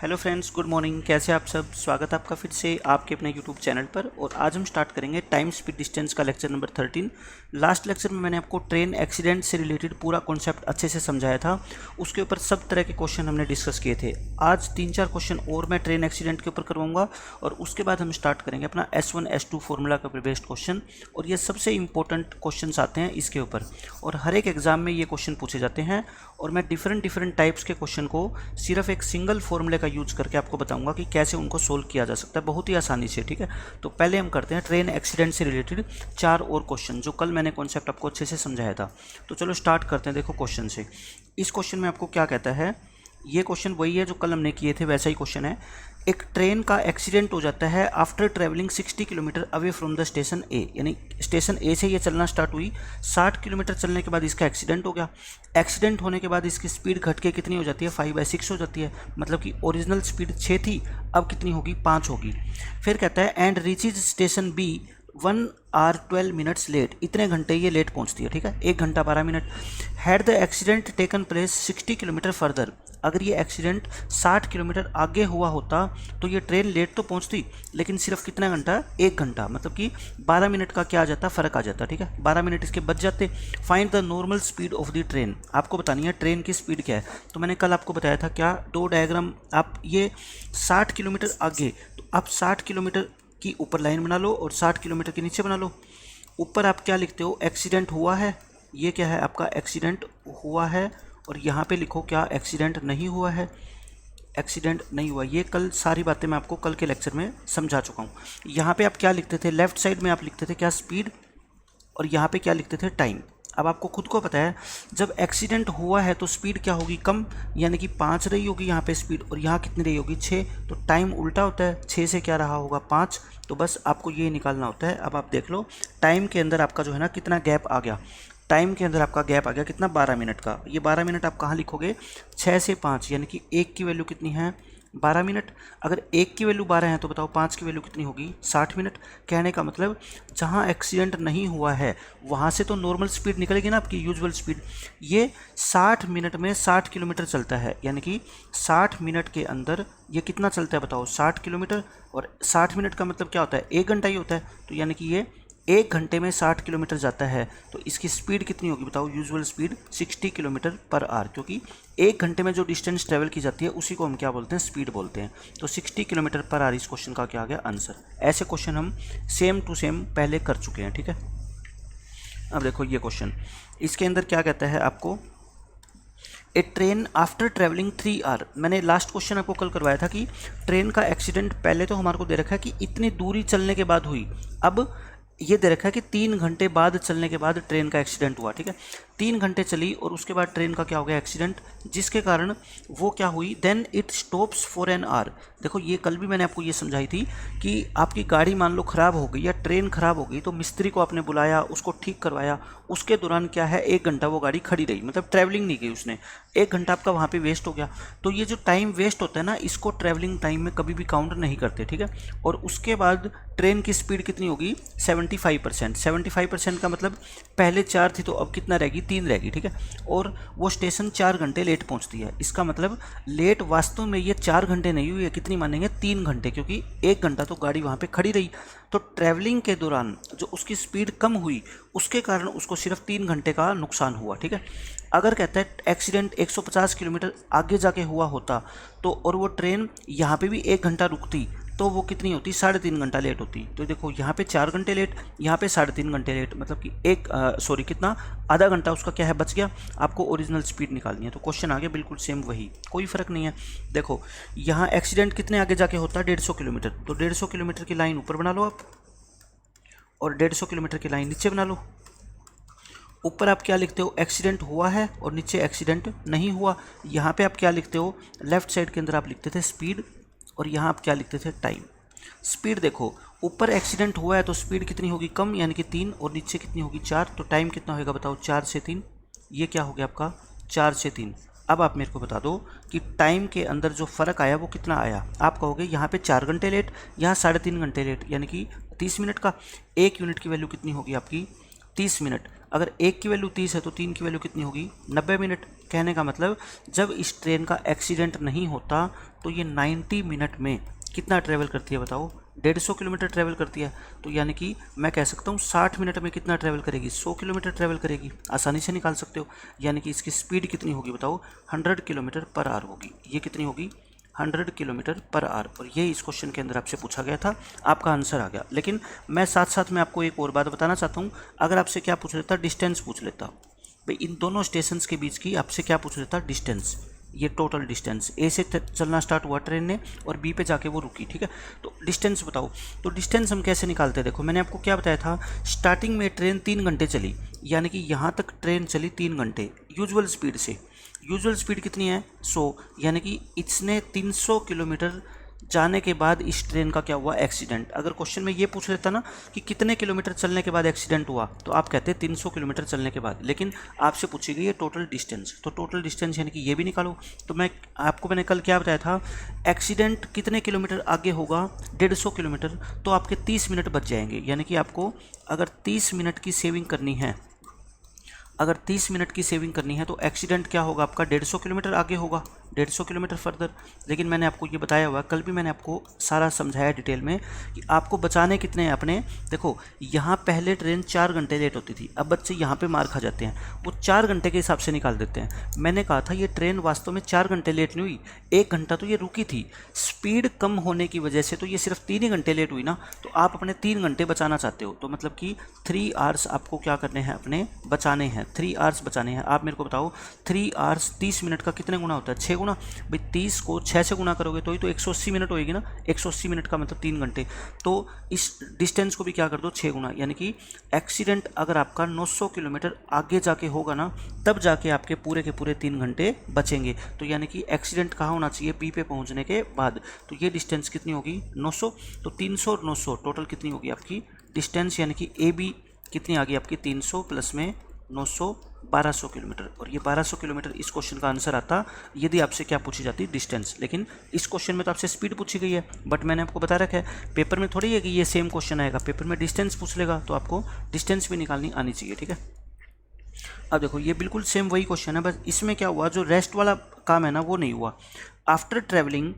Hello friends, good morning. कैसे आप सब? स्वागत है आपका फिर से आपके अपने यूट्यूब चैनल पर। और आज हम स्टार्ट करेंगे टाइम स्पीड डिस्टेंस का लेक्चर नंबर 13। लास्ट लेक्चर में मैंने आपको ट्रेन एक्सीडेंट से रिलेटेड पूरा कॉन्सेप्ट अच्छे से समझाया था। उसके ऊपर सब तरह के क्वेश्चन हमने डिस्कस किए थे। आज 3-4 क्वेश्चन और मैं ट्रेन एक्सीडेंट के ऊपर करवाऊंगा और उसके बाद हम स्टार्ट करेंगे अपना S1 S2 फॉर्मूला का बेस्ड क्वेश्चन। और ये सबसे इंपॉर्टेंट क्वेश्चन आते हैं इसके ऊपर, और हर एक एग्जाम में ये क्वेश्चन पूछे जाते हैं। और मैं डिफरेंट टाइप्स के क्वेश्चन को सिर्फ एक सिंगल फॉर्मूले का यूज करके आपको बताऊंगा कि कैसे उनको सोल्व किया जा सकता है बहुत ही आसानी से। ठीक है, तो पहले हम करते हैं ट्रेन एक्सीडेंट से रिलेटेड 4 और क्वेश्चन जो कल मैंने कॉन्सेप्ट आपको अच्छे से समझाया था। तो चलो स्टार्ट करते हैं। देखो क्वेश्चन से, इस क्वेश्चन में आपको क्या कहता है, ये क्वेश्चन वही है जो कल हमने किए थे, वैसा ही क्वेश्चन है। एक ट्रेन का एक्सीडेंट हो जाता है after travelling 60 kilometre away from the station A, यानी स्टेशन ए से ये चलना स्टार्ट हुई, 60 किलोमीटर चलने के बाद इसका एक्सीडेंट हो गया। एक्सीडेंट होने के बाद इसकी स्पीड घट के कितनी हो जाती है, 5/6 हो जाती है। मतलब कि ओरिजिनल स्पीड 6 थी, अब कितनी होगी, 5 होगी। फिर कहता है and reaches station B 1 hour 12 minutes late, इतने घंटे ये लेट पहुंचती है। ठीक है, 1 घंटा 12 minute. Had the accident taken place 60 kilometre further, अगर ये एक्सीडेंट 60 किलोमीटर आगे हुआ होता तो ये ट्रेन लेट तो पहुंचती, लेकिन सिर्फ कितना घंटा, 1 घंटा। मतलब कि 12 मिनट का क्या आ जाता, फ़र्क आ जाता। ठीक है, 12 मिनट इसके बच जाते। Find the normal speed of the train, आपको बतानी है ट्रेन की स्पीड क्या है। तो मैंने कल आपको बताया था क्या, 2 डायग्राम। आप ये 60 किलोमीटर आगे, तो आप 60 किलोमीटर की ऊपर लाइन बना लो और 60 किलोमीटर के नीचे बना लो। ऊपर आप क्या लिखते हो, एक्सीडेंट हुआ है, ये क्या है आपका, एक्सीडेंट हुआ है। और यहाँ पे लिखो क्या, एक्सीडेंट नहीं हुआ है, एक्सीडेंट नहीं हुआ। ये कल सारी बातें मैं आपको कल के लेक्चर में समझा चुका हूँ। यहाँ पे आप क्या लिखते थे, लेफ्ट साइड में आप लिखते थे क्या, स्पीड, और यहाँ पे क्या लिखते थे, टाइम। अब आपको खुद को पता है जब एक्सीडेंट हुआ है तो स्पीड क्या होगी, कम, यानी कि 5 रही होगी यहाँ पे स्पीड, और यहाँ कितनी रही होगी, 6। तो टाइम उल्टा होता है, 6 से क्या रहा होगा, 5। तो बस आपको ये निकालना होता है। अब आप देख लो टाइम के अंदर आपका जो है ना कितना गैप आ गया, टाइम के अंदर आपका गैप आ गया कितना, 12 मिनट का। ये 12 मिनट आप कहाँ लिखोगे, 6 से 5, यानी कि 1 की वैल्यू कितनी है, 12 मिनट। अगर 1 की वैल्यू 12 है तो बताओ 5 की वैल्यू कितनी होगी, 60 मिनट। कहने का मतलब जहाँ एक्सीडेंट नहीं हुआ है वहाँ से तो नॉर्मल स्पीड निकलेगी ना आपकी, यूजुअल स्पीड। ये 60 मिनट में 60 किलोमीटर चलता है, यानी कि 60 मिनट के अंदर ये कितना चलता है बताओ, 60 किलोमीटर। और 60 मिनट का मतलब क्या होता है, 1 घंटा ही होता है। तो यानी कि ये 1 घंटे में 60 किलोमीटर जाता है। तो इसकी स्पीड कितनी होगी बताओ, usual speed 60 kilometre per our, क्योंकि 1 घंटे में जो डिस्टेंस ट्रेवल की जाती है उसी को हम क्या बोलते हैं, स्पीड बोलते हैं। तो 60 किलोमीटर पर आवर इस क्वेश्चन का क्या आ गया आंसर। ऐसे क्वेश्चन हम सेम टू सेम पहले कर चुके हैं। ठीक है, अब देखो ये क्वेश्चन, इसके अंदर क्या कहता है आपको, ए ट्रेन आफ्टर ट्रैवलिंग 3 आवर। मैंने लास्ट क्वेश्चन आपको कल करवाया था कि ट्रेन का एक्सीडेंट पहले तो हमारे को दे रखा है कि इतनी दूरी चलने के बाद हुई, अब ये दे रखा है कि 3 घंटे बाद चलने के बाद ट्रेन का एक्सीडेंट हुआ। ठीक है, 3 घंटे चली और उसके बाद ट्रेन का क्या हो गया, एक्सीडेंट, जिसके कारण वो क्या हुई, then it stops for an hour. देखो ये कल भी मैंने आपको ये समझाई थी कि आपकी गाड़ी मान लो ख़राब हो गई या ट्रेन ख़राब हो गई, तो मिस्त्री को आपने बुलाया, उसको ठीक करवाया, उसके दौरान क्या है, 1 घंटा वो गाड़ी खड़ी रही, मतलब ट्रैवलिंग नहीं की उसने, 1 घंटा आपका वहाँ पे वेस्ट हो गया। तो ये जो टाइम वेस्ट होता है ना, इसको ट्रैवलिंग टाइम में कभी भी काउंट नहीं करते। ठीक है, और उसके बाद ट्रेन की स्पीड कितनी होगी, 75%। 75% का मतलब पहले 4 थी तो अब कितना रहेगी, 3 रहेगी। ठीक है, और वो स्टेशन 4 घंटे लेट पहुंचती है। इसका मतलब लेट वास्तव में ये 4 घंटे नहीं हुई है, कितनी मानेंगे, 3 घंटे, क्योंकि 1 घंटा तो गाड़ी वहाँ पे खड़ी रही। तो ट्रैवलिंग के दौरान जो उसकी स्पीड कम हुई उसके कारण उसको सिर्फ 3 घंटे का नुकसान हुआ। ठीक है, अगर कहता है एक्सीडेंट 150 किलोमीटर आगे जाके हुआ होता तो, और वो ट्रेन यहाँ पे भी 1 घंटा रुकती, तो वो कितनी होती, 3.5 घंटा लेट होती। तो देखो यहाँ पे 4 घंटे लेट, यहाँ पे 3.5 घंटे लेट, मतलब कि कितना, आधा घंटा उसका क्या है, बच गया। आपको ओरिजिनल स्पीड निकालनी है। तो क्वेश्चन आगे बिल्कुल सेम वही, कोई फर्क नहीं है। देखो यहाँ एक्सीडेंट कितने आगे जाके होता है, 150 किलोमीटर। तो 150 किलोमीटर की लाइन ऊपर बना लो आप, और 150 किलोमीटर की लाइन नीचे बना लो। ऊपर आप क्या लिखते हो, एक्सीडेंट हुआ है, और नीचे एक्सीडेंट नहीं हुआ। यहाँ पे आप क्या लिखते हो, लेफ्ट साइड के अंदर आप लिखते थे स्पीड, और यहाँ आप क्या लिखते थे, टाइम। स्पीड देखो, ऊपर एक्सीडेंट हुआ है तो स्पीड कितनी होगी, कम, यानी कि 3, और नीचे कितनी होगी, 4। तो टाइम कितना होगा बताओ, 4 से 3। ये क्या हो गया आपका, 4 से 3। अब आप मेरे को बता दो कि टाइम के अंदर जो फ़र्क आया वो कितना आया। आप कहोगे यहाँ पे 4 घंटे लेट, यहाँ 3.5 घंटे लेट, यानी कि 30 मिनट का। 1 यूनिट की वैल्यू कितनी होगी आपकी, 30 मिनट। अगर एक की वैल्यू 30 है तो 3 की वैल्यू कितनी होगी 90 मिनट। कहने का मतलब जब इस ट्रेन का एक्सीडेंट नहीं होता तो ये 90 मिनट में कितना ट्रेवल करती है बताओ, 150 किलोमीटर ट्रैवल करती है। तो यानी कि मैं कह सकता हूँ 60 मिनट में कितना ट्रैवल करेगी, 100 किलोमीटर ट्रैवल करेगी। आसानी से निकाल सकते हो। यानी कि इसकी स्पीड कितनी होगी बताओ, 100 किलोमीटर पर आवर होगी। ये कितनी होगी, 100 किलोमीटर पर आवर। और यही इस क्वेश्चन के अंदर आपसे पूछा गया था, आपका आंसर आ गया। लेकिन मैं साथ साथ में आपको एक और बात बताना चाहता हूँ। अगर आपसे क्या पूछ लेता, डिस्टेंस पूछ लेता भाई, इन दोनों स्टेशन के बीच की आपसे क्या पूछ लेता, डिस्टेंस। ये टोटल डिस्टेंस, ए से चलना स्टार्ट हुआ ट्रेन ने और बी पे जाके वो रुकी, ठीक है। तो डिस्टेंस बताओ। तो डिस्टेंस हम कैसे निकालते हैं, देखो मैंने आपको क्या बताया था, स्टार्टिंग में ट्रेन 3 घंटे चली, यानी कि यहाँ तक ट्रेन चली 3 घंटे यूजुअल स्पीड से। यूजुअल स्पीड कितनी है 100, यानी कि इसने 300 किलोमीटर जाने के बाद इस ट्रेन का क्या हुआ, एक्सीडेंट। अगर क्वेश्चन में ये पूछ लेता ना कि कितने किलोमीटर चलने के बाद एक्सीडेंट हुआ, तो आप कहते 300 किलोमीटर चलने के बाद। लेकिन आपसे पूछी गई है टोटल डिस्टेंस, तो टोटल डिस्टेंस यानी कि ये भी निकालो। तो मैंने कल क्या बताया था, एक्सीडेंट कितने किलोमीटर आगे होगा, 150 किलोमीटर, तो आपके 30 मिनट बच जाएंगे। यानी कि आपको अगर 30 मिनट की सेविंग करनी है, अगर 30 मिनट की सेविंग करनी है तो एक्सीडेंट क्या होगा आपका, 150 किलोमीटर आगे होगा, 150 किलोमीटर फर्दर। लेकिन मैंने आपको ये बताया हुआ, कल भी मैंने आपको सारा समझाया डिटेल में कि आपको बचाने कितने हैं अपने। देखो यहाँ पहले ट्रेन 4 घंटे लेट होती थी, अब बच्चे यहाँ पे मार खा जाते हैं, वो 4 घंटे के हिसाब से निकाल देते हैं। मैंने कहा था ये ट्रेन वास्तव में 4 घंटे लेट नहीं हुई, 1 घंटा तो ये रुकी थी। स्पीड कम होने की वजह से तो ये सिर्फ 3 ही घंटे लेट हुई ना, तो आप अपने 3 घंटे बचाना चाहते हो, तो मतलब कि 3 आवर्स आपको क्या करने हैं, अपने बचाने हैं, 3 आवर्स बचाने हैं। आप मेरे को बताओ 3 आवर्स 30 मिनट का कितने गुना होता है, 6 गुना। भाई 30 को 6 से गुना करोगे तो ही तो 180 मिनट होएगी ना, 180 मिनट का मतलब 3 घंटे। तो इस डिस्टेंस को भी क्या कर दो 6 गुना, यानी कि एक्सीडेंट अगर आपका 900 किलोमीटर आगे जाके होगा ना, तब जाके आपके पूरे के पूरे 3 घंटे बचेंगे। तो यानी कि एक्सीडेंट कहाँ होना चाहिए, बी पे पहुँचने के बाद। तो ये डिस्टेंस कितनी होगी 900, तो 300 और 900 टोटल कितनी होगी आपकी डिस्टेंस, यानी कि ए बी कितनी आ गई आपकी 300 प्लस में 900, 1200 किलोमीटर। और ये 1200 किलोमीटर इस क्वेश्चन का आंसर आता यदि आपसे क्या पूछी जाती, डिस्टेंस। लेकिन इस क्वेश्चन में तो आपसे स्पीड पूछी गई है, बट मैंने आपको बता रखा है पेपर में थोड़ी है कि ये सेम क्वेश्चन आएगा, पेपर में डिस्टेंस पूछ लेगा तो आपको डिस्टेंस भी निकालनी आनी चाहिए, ठीक है। अब देखो ये बिल्कुल सेम वही क्वेश्चन है, बस इसमें क्या हुआ, जो रेस्ट वाला काम है ना वो नहीं हुआ। After travelling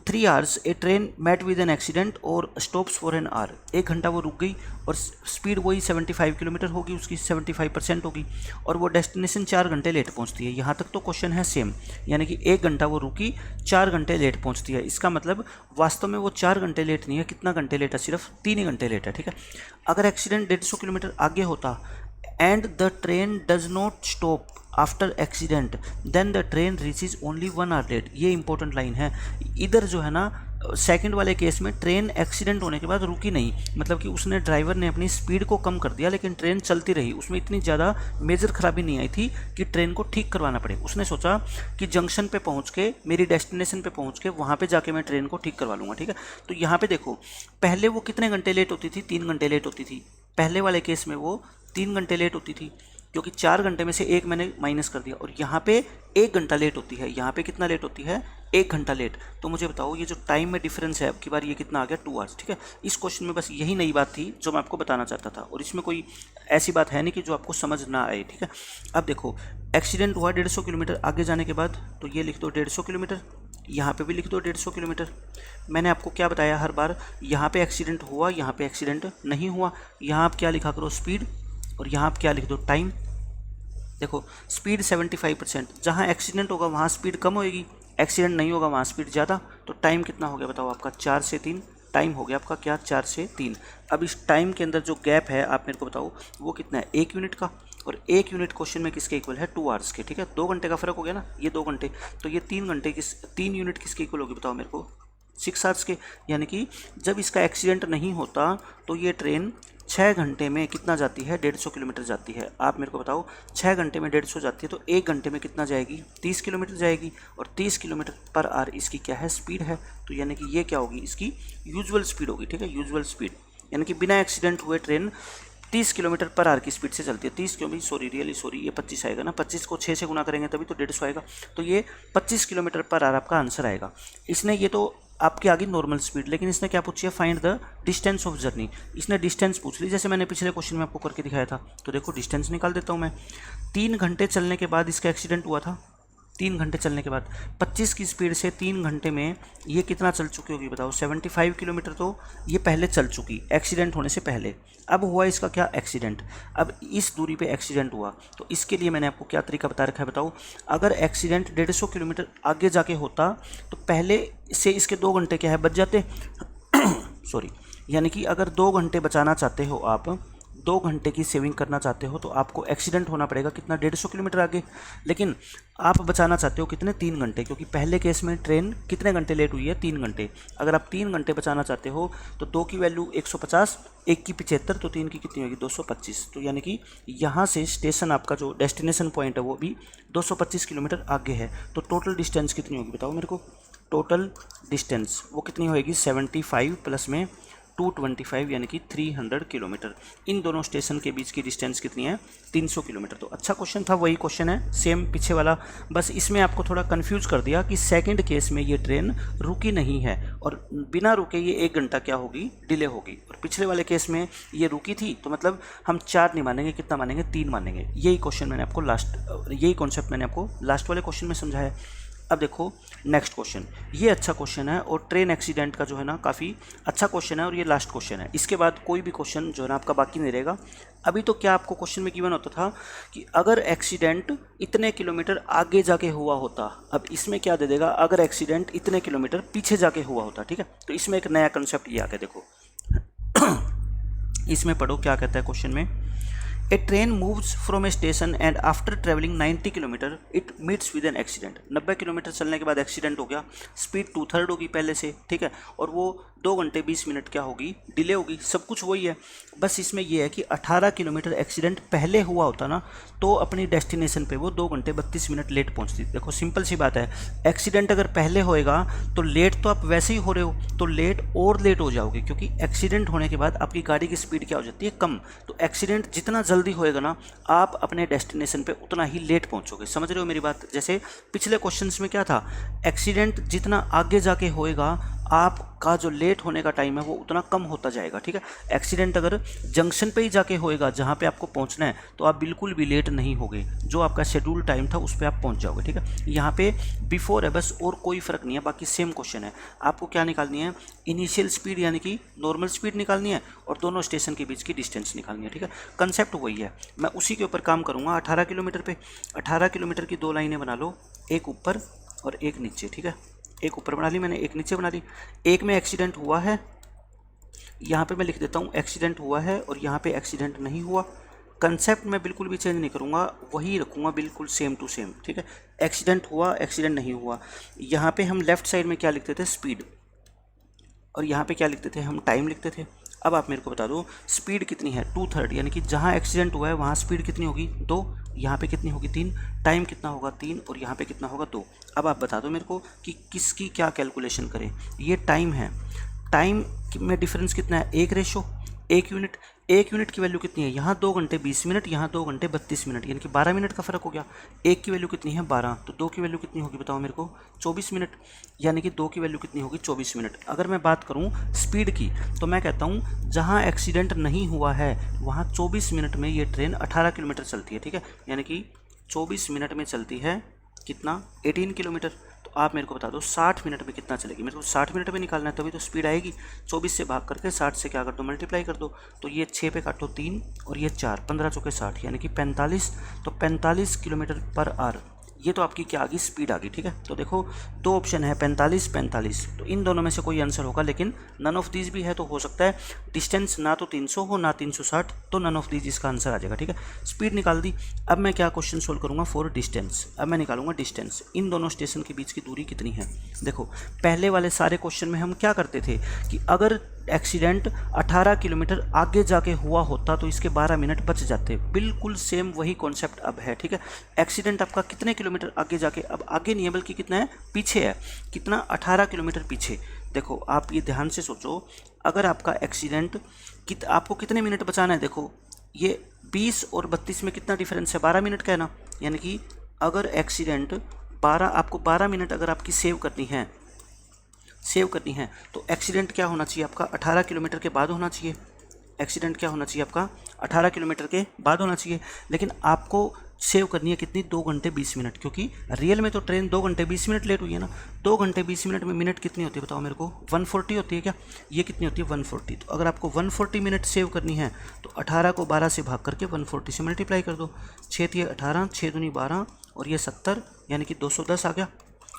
3 hours a train met with an accident और स्टॉप्स फॉर एन आवर। 1 घंटा वो रुक गई और स्पीड वही 75 किलोमीटर होगी, उसकी 75% होगी, और वो डेस्टिनेशन 4 घंटे लेट पहुंचती है। यहाँ तक तो क्वेश्चन है सेम, यानी कि 1 घंटा वो रुकी, 4 घंटे लेट पहुंचती है। इसका मतलब वास्तव में वो 4 घंटे लेट नहीं है, कितना घंटे लेट है, सिर्फ 3 ही घंटे लेट है, ठीक है। अगर एक्सीडेंट 150 किलोमीटर आगे होता and the train does not stop after accident then the train reaches only 1 hour late. ये इंपॉर्टेंट लाइन है। इधर जो है ना सेकंड वाले केस में ट्रेन एक्सीडेंट होने के बाद रुकी नहीं, मतलब कि उसने ड्राइवर ने अपनी स्पीड को कम कर दिया, लेकिन ट्रेन चलती रही। उसमें इतनी ज़्यादा मेजर खराबी नहीं आई थी कि ट्रेन को ठीक करवाना पड़े। उसने सोचा कि जंक्शन पे पहुंच के, मेरी डेस्टिनेशन पे पहुंच के, वहाँ पे जाके मैं ट्रेन को ठीक करवा लूँगा, ठीक है। तो यहाँ पे देखो पहले वो कितने घंटे लेट होती थी, 3 घंटे लेट होती थी। पहले वाले केस में वो 3 घंटे लेट होती थी, क्योंकि 4 घंटे में से 1 मैंने माइनस कर दिया, और यहाँ पे 1 घंटा लेट होती है। यहाँ पे कितना लेट होती है, 1 घंटा लेट। तो मुझे बताओ ये जो टाइम में डिफरेंस है अब की बार ये कितना आ गया, 2 आवर्स, ठीक है। इस क्वेश्चन में बस यही नई बात थी जो मैं आपको बताना चाहता था, और इसमें कोई ऐसी बात है नहीं कि जो आपको समझ ना आए, ठीक है। अब देखो एक्सीडेंट हुआ 150 किलोमीटर आगे जाने के बाद, तो ये लिख दो 150 किलोमीटर, यहाँ पे भी लिख दो 150 किलोमीटर। मैंने आपको क्या बताया हर बार, यहाँ पे एक्सीडेंट हुआ, यहाँ पे एक्सीडेंट नहीं हुआ। यहाँ आप क्या लिखा करो, स्पीड, और यहाँ आप क्या लिख दो, टाइम। देखो स्पीड 75%, जहाँ एक्सीडेंट होगा वहाँ स्पीड कम होएगी, एक्सीडेंट नहीं होगा वहाँ स्पीड ज़्यादा। तो टाइम कितना हो गया बताओ आपका, 4 से 3 टाइम हो गया आपका, क्या 4 से 3। अब इस टाइम के अंदर जो गैप है आप मेरे को बताओ वो कितना है, 1 यूनिट का, और 1 यूनिट क्वेश्चन में किसके इक्वल है, 2 आवर्स के, ठीक है। 2 घंटे का फर्क हो गया ना, ये 2 घंटे, तो ये 3 घंटे 3 यूनिट किसके इक्वल होगी बताओ मेरे को, 6 आवर्स के। यानी कि जब इसका एक्सीडेंट नहीं होता तो ये ट्रेन 6 घंटे में कितना जाती है, 150 किलोमीटर जाती है। आप मेरे को बताओ 6 घंटे में 150 जाती है, तो 1 घंटे में कितना जाएगी, 30 किलोमीटर जाएगी, और 30 किलोमीटर पर आवर इसकी क्या है, स्पीड है। तो यानी कि ये क्या होगी, इसकी यूजुअल स्पीड होगी, ठीक है, यूजुअल स्पीड। यानी कि बिना एक्सीडेंट हुए ट्रेन 30 किलोमीटर पर आवर की स्पीड से चलती है। 30 क्यों भाई, सॉरी ये 25 आएगा ना, 25 को 6 से गुना करेंगे तभी तो 150 आएगा। तो ये 25 किलोमीटर पर आवर आपका आंसर आएगा। इसने ये तो आपकी आ गई नॉर्मल स्पीड, लेकिन इसने क्या पूछी है, find the distance of journey. इसने डिस्टेंस पूछ ली, जैसे मैंने पिछले क्वेश्चन में आपको करके दिखाया था। तो देखो डिस्टेंस निकाल देता हूँ मैं। 3 घंटे चलने के बाद इसका एक्सीडेंट हुआ था। 3 घंटे चलने के बाद 25 की स्पीड से 3 घंटे में ये कितना चल चुकी होगी बताओ? 75 किलोमीटर तो ये पहले चल चुकी, एक्सीडेंट होने से पहले। अब हुआ इसका क्या, एक्सीडेंट। अब इस दूरी पे एक्सीडेंट हुआ, तो इसके लिए मैंने आपको क्या तरीका बता रखा है बताओ? अगर एक्सीडेंट 150 किलोमीटर आगे जाके होता तो पहले से इसके 2 घंटे क्या है बच जाते सॉरी, यानी कि अगर 2 घंटे बचाना चाहते हो आप, 2 घंटे की सेविंग करना चाहते हो, तो आपको एक्सीडेंट होना पड़ेगा कितना, 150 किलोमीटर आगे। लेकिन आप बचाना चाहते हो कितने, 3 घंटे, क्योंकि पहले केस में ट्रेन कितने घंटे लेट हुई है, 3 घंटे। अगर आप 3 घंटे बचाना चाहते हो तो 2 की वैल्यू 150, 1 की 75, तो 3 की कितनी होगी, 225। तो यानी कि यहाँ से स्टेशन आपका जो डेस्टिनेशन पॉइंट है वो भी 225 किलोमीटर आगे है। तो टोटल डिस्टेंस कितनी होगी बताओ मेरे को? टोटल डिस्टेंस वो कितनी होगी, 75 प्लस में 225, यानी कि 300 किलोमीटर। इन दोनों स्टेशन के बीच की डिस्टेंस कितनी है, 300 किलोमीटर। तो अच्छा क्वेश्चन था, वही क्वेश्चन है सेम पीछे वाला, बस इसमें आपको थोड़ा कंफ्यूज कर दिया कि सेकंड केस में ये ट्रेन रुकी नहीं है और बिना रुके ये 1 घंटा क्या होगी, डिले होगी। और पिछले वाले केस में ये रुकी थी, तो मतलब हम 4 नहीं मानेंगे, कितना मानेंगे, 3 मानेंगे। यही क्वेश्चन मैंने आपको यही कॉन्सेप्ट मैंने आपको लास्ट वाले क्वेश्चन में समझाया। अब देखो नेक्स्ट क्वेश्चन, ये अच्छा क्वेश्चन है और ट्रेन एक्सीडेंट का जो है ना काफ़ी अच्छा क्वेश्चन है, और ये लास्ट क्वेश्चन है। इसके बाद कोई भी क्वेश्चन जो है ना आपका बाकी नहीं रहेगा। अभी तो क्या आपको क्वेश्चन में गिवन होता था कि अगर एक्सीडेंट इतने किलोमीटर आगे जाके हुआ होता, अब इसमें क्या दे देगा, अगर एक्सीडेंट इतने किलोमीटर पीछे जाके हुआ होता। ठीक है, तो इसमें एक नया कंसेप्ट ये आ गया, देखो इसमें पढ़ो क्या कहता है क्वेश्चन में। A train moves from a station and after travelling 90 kilometre it meets with an accident. 90 kilometre चलने के बाद एक्सीडेंट हो गया, स्पीड 2/3 होगी पहले से, ठीक है, और वो 2 घंटे 20 मिनट क्या होगी, डिले होगी। सब कुछ वही है, बस इसमें यह है कि 18 किलोमीटर एक्सीडेंट पहले हुआ होता ना, तो अपनी डेस्टिनेशन पे वो 2 घंटे 32 मिनट लेट पहुंचती। देखो सिंपल सी बात है, एक्सीडेंट अगर पहले होएगा तो लेट तो आप वैसे ही हो रहे हो, तो लेट और लेट हो जाओगे, क्योंकि एक्सीडेंट होने के बाद आपकी गाड़ी की स्पीड क्या हो जाती है, कम। तो एक्सीडेंट जितना जल्दी होएगा ना, आप अपने डेस्टिनेशन पे उतना ही लेट पहुंचोगे। समझ रहे हो मेरी बात? जैसे पिछले क्वेश्चंस में क्या था, एक्सीडेंट जितना आगे जाके होएगा, आपका जो लेट होने का टाइम है वो उतना कम होता जाएगा। ठीक है, एक्सीडेंट अगर जंक्शन पे ही जाके होएगा जहाँ पे आपको पहुँचना है, तो आप बिल्कुल भी लेट नहीं होगे, जो आपका शेड्यूल टाइम था उस पर आप पहुँच जाओगे। ठीक है, यहाँ पे बिफोर है बस, और कोई फ़र्क नहीं है, बाकी सेम क्वेश्चन है। आपको क्या निकालनी है, इनिशियल स्पीड यानी कि नॉर्मल स्पीड निकालनी है, और दोनों स्टेशन के बीच की डिस्टेंस निकालनी है। ठीक है, कंसेप्ट वही है, मैं उसी के ऊपर काम करूँगा। 18 किलोमीटर पे 18 किलोमीटर की 2 लाइनें बना लो, एक ऊपर और एक नीचे। ठीक है, एक ऊपर बना ली मैंने, एक नीचे बना ली। एक में एक्सीडेंट हुआ है, यहाँ पे मैं लिख देता हूँ एक्सीडेंट हुआ है, और यहाँ पे एक्सीडेंट नहीं हुआ। कंसेप्ट मैं बिल्कुल भी चेंज नहीं करूँगा, वही रखूँगा बिल्कुल सेम टू सेम। ठीक है, एक्सीडेंट हुआ, एक्सीडेंट नहीं हुआ। यहाँ पे हम लेफ्ट साइड में क्या लिखते थे, स्पीड, और यहाँ पे क्या लिखते थे हम, टाइम लिखते थे। अब आप मेरे को बता दो स्पीड कितनी है, 2/3, यानी कि जहाँ एक्सीडेंट हुआ है वहाँ स्पीड कितनी होगी, 2, यहाँ पे कितनी होगी, 3, टाइम कितना होगा, 3, और यहाँ पे कितना होगा, 2। अब आप बता दो मेरे को कि किसकी क्या कैलकुलेशन करें। ये टाइम है, टाइम में डिफरेंस कितना है, 1 यूनिट। 1 यूनिट की वैल्यू कितनी है, यहाँ 2 घंटे 20 मिनट, यहाँ 2 घंटे 32 मिनट, यानी कि 12 मिनट का फ़र्क हो गया। 1 की वैल्यू कितनी है, 12, तो 2 की वैल्यू कितनी होगी बताओ मेरे को, 24 मिनट, यानी कि 2 की वैल्यू कितनी होगी, 24 मिनट। अगर मैं बात करूँ स्पीड की, तो मैं कहता हूँ जहाँ एक्सीडेंट नहीं हुआ है वहाँ 24 मिनट में ये ट्रेन 18 किलोमीटर चलती है। ठीक है, यानी कि 24 मिनट में चलती है कितना, 18 किलोमीटर। तो आप मेरे को बता दो 60 मिनट में कितना चलेगी, मेरे को 60 मिनट में निकालना है, तभी तो स्पीड आएगी। 24 से भाग करके 60 से क्या कर दो, मल्टीप्लाई कर दो। तो ये 6 पे काटो 3, और ये 4, 15 चौके 60, यानी कि 45। तो 45 किलोमीटर पर आवर, ये तो आपकी क्या आ गई, स्पीड आ गई। ठीक है, तो देखो 2 ऑप्शन है, 45, तो इन दोनों में से कोई आंसर होगा, लेकिन नन ऑफ दीज भी है, तो हो सकता है डिस्टेंस ना तो 300 हो ना 360, तो नन ऑफ दीज इसका आंसर आ जाएगा। ठीक है, स्पीड निकाल दी। अब मैं क्या क्वेश्चन सोल्व करूँगा, फॉर डिस्टेंस। अब मैं निकालूंगा डिस्टेंस, इन दोनों स्टेशन के बीच की दूरी कितनी है। देखो पहले वाले सारे क्वेश्चन में हम क्या करते थे कि अगर एक्सीडेंट 18 किलोमीटर आगे जाके हुआ होता तो इसके 12 मिनट बच जाते। बिल्कुल सेम वही कॉन्सेप्ट अब है। ठीक है, एक्सीडेंट आपका कितने किलोमीटर आगे जाके, अब आगे नहीं है बल्कि कितना है, पीछे है, कितना, 18 किलोमीटर पीछे। देखो आप ये ध्यान से सोचो, अगर आपका एक्सीडेंट आपको कितने मिनट बचाना है, देखो ये 20 और 32 में कितना डिफरेंस है, 12 मिनट का है ना। यानी कि अगर एक्सीडेंट 12, आपको 12 मिनट अगर आपकी सेव करनी है, सेव करनी है तो एक्सीडेंट क्या होना चाहिए आपका 18 किलोमीटर के बाद होना चाहिए। एक्सीडेंट क्या होना चाहिए आपका 18 किलोमीटर के बाद होना चाहिए। लेकिन आपको सेव करनी है कितनी, 2 घंटे 20 मिनट, क्योंकि रियल में तो ट्रेन 2 घंटे 20 मिनट लेट हुई है ना। 2 घंटे 20 मिनट में मिनट कितनी होती है बताओ मेरे को, 140 होती है क्या, ये कितनी होती है 140। तो अगर आपको 140 मिनट सेव करनी है तो 18 को 12 से भाग करके 140 से मल्टीप्लाई कर दो। 6 × 18, 6 दूनी 12 और ये 70, यानी कि 210 आ गया।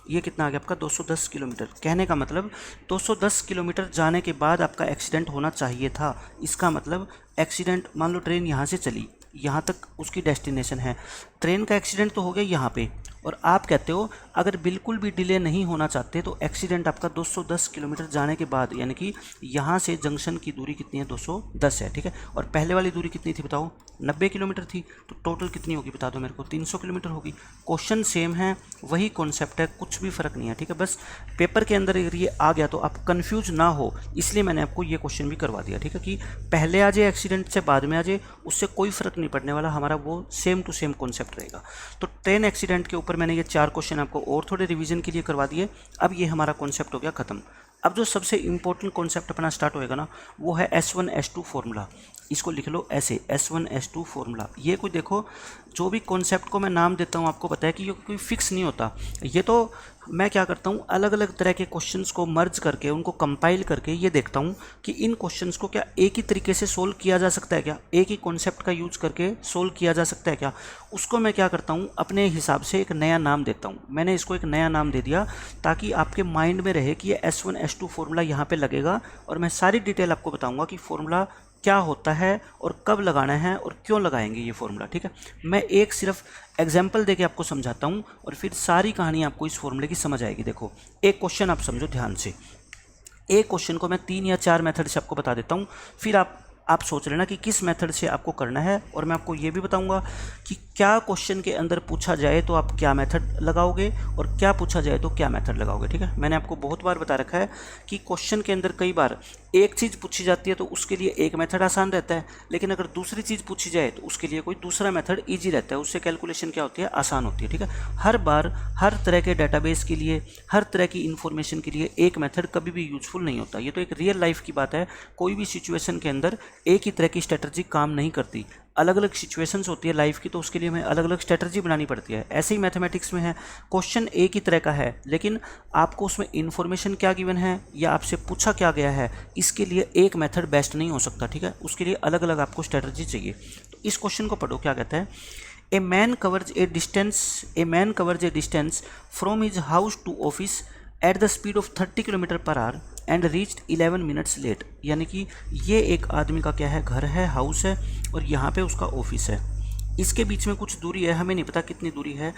ये कितना आ गया आपका 210 किलोमीटर। कहने का मतलब 210 किलोमीटर जाने के बाद आपका एक्सीडेंट होना चाहिए था। इसका मतलब एक्सीडेंट, मान लो ट्रेन यहाँ से चली, यहाँ तक उसकी डेस्टिनेशन है, ट्रेन का एक्सीडेंट तो हो गया यहाँ पे, और आप कहते हो अगर बिल्कुल भी डिले नहीं होना चाहते तो एक्सीडेंट आपका 210 किलोमीटर जाने के बाद, यानी कि यहाँ से जंक्शन की दूरी कितनी है 210 है, ठीक है। और पहले वाली दूरी कितनी थी बताओ, 90 किलोमीटर थी, तो टोटल कितनी होगी बता दो मेरे को, 300 किलोमीटर होगी। क्वेश्चन सेम है, वही कॉन्सेप्ट है, कुछ भी फ़र्क नहीं है, ठीक है। बस पेपर के अंदर अगर ये आ गया तो आप कन्फ्यूज ना हो, इसलिए मैंने आपको ये क्वेश्चन भी करवा दिया, ठीक है, कि पहले आ जाए एक्सीडेंट से बाद में आ जाए, उससे कोई फ़र्क नहीं पड़ने वाला, हमारा वो सेम टू सेम कॉन्सेप्ट रहेगा। तो ट्रेन एक्सीडेंट के ऊपर मैंने ये 4 क्वेश्चन आपको और थोड़े रिवीजन के लिए करवा दिए। अब ये हमारा कॉन्सेप्ट हो गया ख़त्म। अब जो सबसे इंपॉर्टेंट कॉन्सेप्ट अपना स्टार्ट होएगा ना, वो है S1 S2 फॉर्मूला। इसको लिख लो ऐसे, S1 S2 फॉर्मूला। ये कोई देखो, जो भी कॉन्सेप्ट को मैं नाम देता हूँ आपको पता है कि ये कोई फिक्स नहीं होता। ये तो मैं क्या करता हूँ, अलग अलग तरह के क्वेश्चंस को मर्ज करके, उनको कंपाइल करके ये देखता हूँ कि इन क्वेश्चंस को क्या एक ही तरीके से सोल्व किया जा सकता है क्या, एक ही कॉन्सेप्ट का यूज करके सोल्व किया जा सकता है क्या। उसको मैं क्या करता हूँ, अपने हिसाब से एक नया नाम देता हूँ। मैंने इसको एक नया नाम दे दिया ताकि आपके माइंड में रहे कि ये S1 S2 फॉर्मूला यहाँ पे लगेगा, और मैं सारी डिटेल आपको बताऊँगा कि फॉर्मूला क्या होता है और कब लगाना है और क्यों लगाएंगे ये फॉर्मूला, ठीक है। मैं एक सिर्फ एग्जाम्पल देके आपको समझाता हूँ और फिर सारी कहानी आपको इस फॉर्मूले की समझ आएगी। देखो एक क्वेश्चन आप समझो ध्यान से, एक क्वेश्चन को मैं 3 या 4 मेथड से आपको बता देता हूँ, फिर आप सोच लेना कि किस मेथड से आपको करना है। और मैं आपको ये भी बताऊंगा कि क्या क्वेश्चन के अंदर पूछा जाए तो आप क्या मेथड लगाओगे और क्या पूछा जाए तो क्या मेथड लगाओगे, ठीक है। मैंने आपको बहुत बार बता रखा है कि क्वेश्चन के अंदर कई बार एक चीज़ पूछी जाती है तो उसके लिए एक मेथड आसान रहता है, लेकिन अगर दूसरी चीज़ पूछी जाए तो उसके लिए कोई दूसरा मेथड ईजी रहता है, उससे कैलकुलेशन क्या होती है, आसान होती है, ठीक है। हर बार हर तरह के डेटाबेस के लिए, हर तरह की इन्फॉर्मेशन के लिए एक मेथड कभी भी यूजफुल नहीं होता। ये तो एक रियल लाइफ की बात है, कोई भी सिचुएशन के अंदर एक ही तरह की स्ट्रेटजी काम नहीं करती। अलग अलग सिचुएशंस होती है लाइफ की, तो उसके लिए हमें अलग अलग स्ट्रेटजी बनानी पड़ती है। ऐसे ही मैथमेटिक्स में है, क्वेश्चन एक ही तरह का है, लेकिन आपको उसमें इन्फॉर्मेशन क्या गिवन है या आपसे पूछा क्या गया है, इसके लिए एक मेथड बेस्ट नहीं हो सकता, ठीक है। उसके लिए अलग अलग आपको स्ट्रेटजी चाहिए। तो इस क्वेश्चन को पढ़ो, क्या कहता है, a man covers a distance from his house to office at the speed of 30 kilometre per hour and reached 11 minutes late. यानी कि ये एक आदमी का क्या है, घर है, हाउस है, और यहाँ पे उसका ऑफिस है। इसके बीच में कुछ दूरी है, हमें नहीं पता कितनी दूरी है।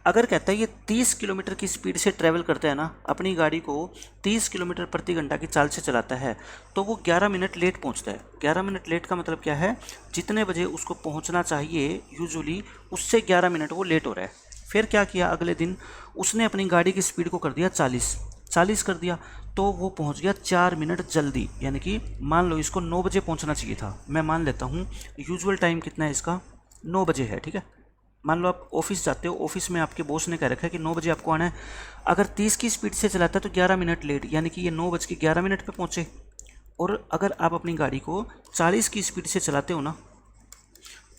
अगर कहता है ये 30 किलोमीटर की स्पीड से ट्रैवल करता है ना, अपनी गाड़ी को 30 किलोमीटर प्रति घंटा की चाल से चलाता है, तो वो 11 मिनट लेट पहुंचता है। 11 मिनट लेट का मतलब क्या है, जितने बजे उसको पहुंचना चाहिए यूजुअली उससे 11 मिनट वो लेट हो रहा है। फिर क्या किया, अगले दिन उसने अपनी गाड़ी की स्पीड को कर दिया 40 कर दिया, तो वो पहुंच गया 4 मिनट जल्दी। यानी कि मान लो इसको 9 बजे पहुंचना चाहिए था, मैं मान लेता हूँ यूजुअल टाइम कितना है इसका, 9 बजे है, ठीक है। मान लो आप ऑफिस जाते हो, ऑफिस में आपके बॉस ने कह रखा है कि 9 बजे आपको आना है। अगर 30 की स्पीड से चलाता है तो 11 मिनट लेट, यानी कि ये 9:11 पे पहुँचे। और अगर आप अपनी गाड़ी को 40 की स्पीड से चलाते हो ना,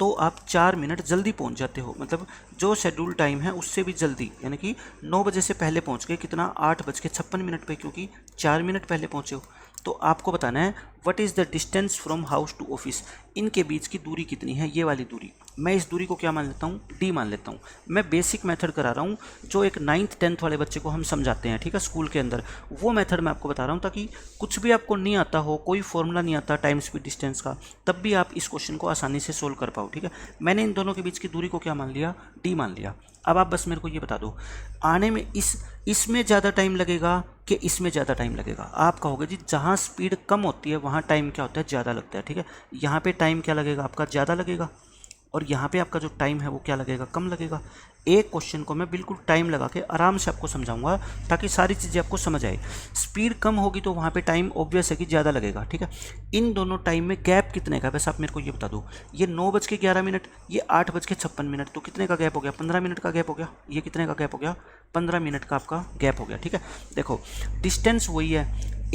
तो आप 4 मिनट जल्दी पहुंच जाते हो, मतलब जो शेड्यूल टाइम है उससे भी जल्दी। यानी कि 9 बजे से पहले पहुंच गए, कितना, 8:56 पे, क्योंकि 4 मिनट पहले पहुंचे हो। तो आपको बताना है what is the distance from house to office, इनके बीच की दूरी कितनी है, ये वाली दूरी। मैं इस दूरी को क्या मान लेता हूँ, डी मान लेता हूँ। मैं बेसिक मेथड करा रहा हूँ जो एक 9th 10th वाले बच्चे को हम समझाते हैं, ठीक है, स्कूल के अंदर। वो मेथड मैं आपको बता रहा हूँ ताकि कुछ भी आपको नहीं आता हो, कोई फॉर्मूला नहीं आता टाइम स्पीड डिस्टेंस का, तब भी आप इस क्वेश्चन को आसानी से सोल्व कर पाओ, ठीक है। मैंने इन दोनों के बीच की दूरी को क्या मान लिया, डी मान लिया। अब आप बस मेरे को ये बता दो, आने में इसमें ज़्यादा टाइम लगेगा कि इसमें ज़्यादा टाइम लगेगा। आप कहोगे जी जहाँ स्पीड कम होती है वहाँ टाइम क्या होता है, ज़्यादा लगता है, ठीक है। यहाँ पे टाइम क्या लगेगा आपका, ज़्यादा लगेगा। और यहाँ पे आपका जो टाइम है वो क्या लगेगा, कम लगेगा। एक क्वेश्चन को मैं बिल्कुल टाइम लगा के आराम से आपको समझाऊंगा ताकि सारी चीज़ें आपको समझ आए। स्पीड कम होगी तो वहाँ पे टाइम ऑब्वियस है कि ज़्यादा लगेगा, ठीक है। इन दोनों टाइम में गैप कितने का है, बस आप मेरे को ये बता दो। ये 9:11, ये 8:56, तो कितने का गैप हो गया, 15 मिनट का गैप हो गया। ये कितने का गैप हो गया, 15 मिनट का आपका गैप हो गया, ठीक है। देखो डिस्टेंस वही है,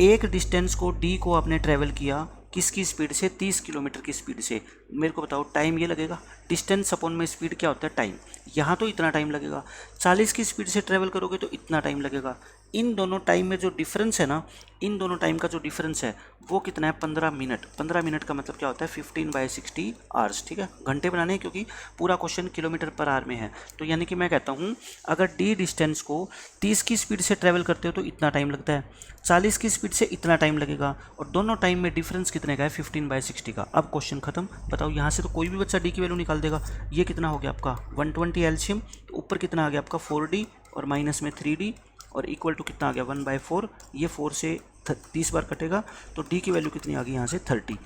एक डिस्टेंस को डी को आपने ट्रैवल किया किसकी स्पीड से, 30 किलोमीटर की स्पीड से। मेरे को बताओ टाइम ये लगेगा, डिस्टेंस अपॉन में स्पीड क्या होता है, टाइम। यहाँ तो इतना टाइम लगेगा, 40 की स्पीड से ट्रैवल करोगे तो इतना टाइम लगेगा। इन दोनों टाइम में जो डिफरेंस है ना, इन दोनों टाइम का जो डिफरेंस है वो कितना है, 15 मिनट। 15 मिनट का मतलब क्या होता है, 15/60 आवर्स, ठीक है। घंटे बनाने हैं क्योंकि पूरा क्वेश्चन किलोमीटर पर आवर में है। तो यानी कि मैं कहता हूँ अगर डी डिस्टेंस को 30 की स्पीड से ट्रैवल करते हो तो इतना टाइम लगता है, 40 की स्पीड से इतना टाइम लगेगा, और दोनों टाइम में डिफरेंस कितने का है, 15/60 का। अब क्वेश्चन खत्म। बताओ यहाँ से तो कोई भी बच्चा डी की वैल्यू निकाल देगा। ये कितना हो गया आपका 120 एलसीएम, ऊपर कितना आ गया आपका 4D और माइनस में 3D, और इक्वल टू कितना आ गया 1/4। ये 4 से 30 बार कटेगा तो डी की वैल्यू कितनी आ गई यहाँ से 30।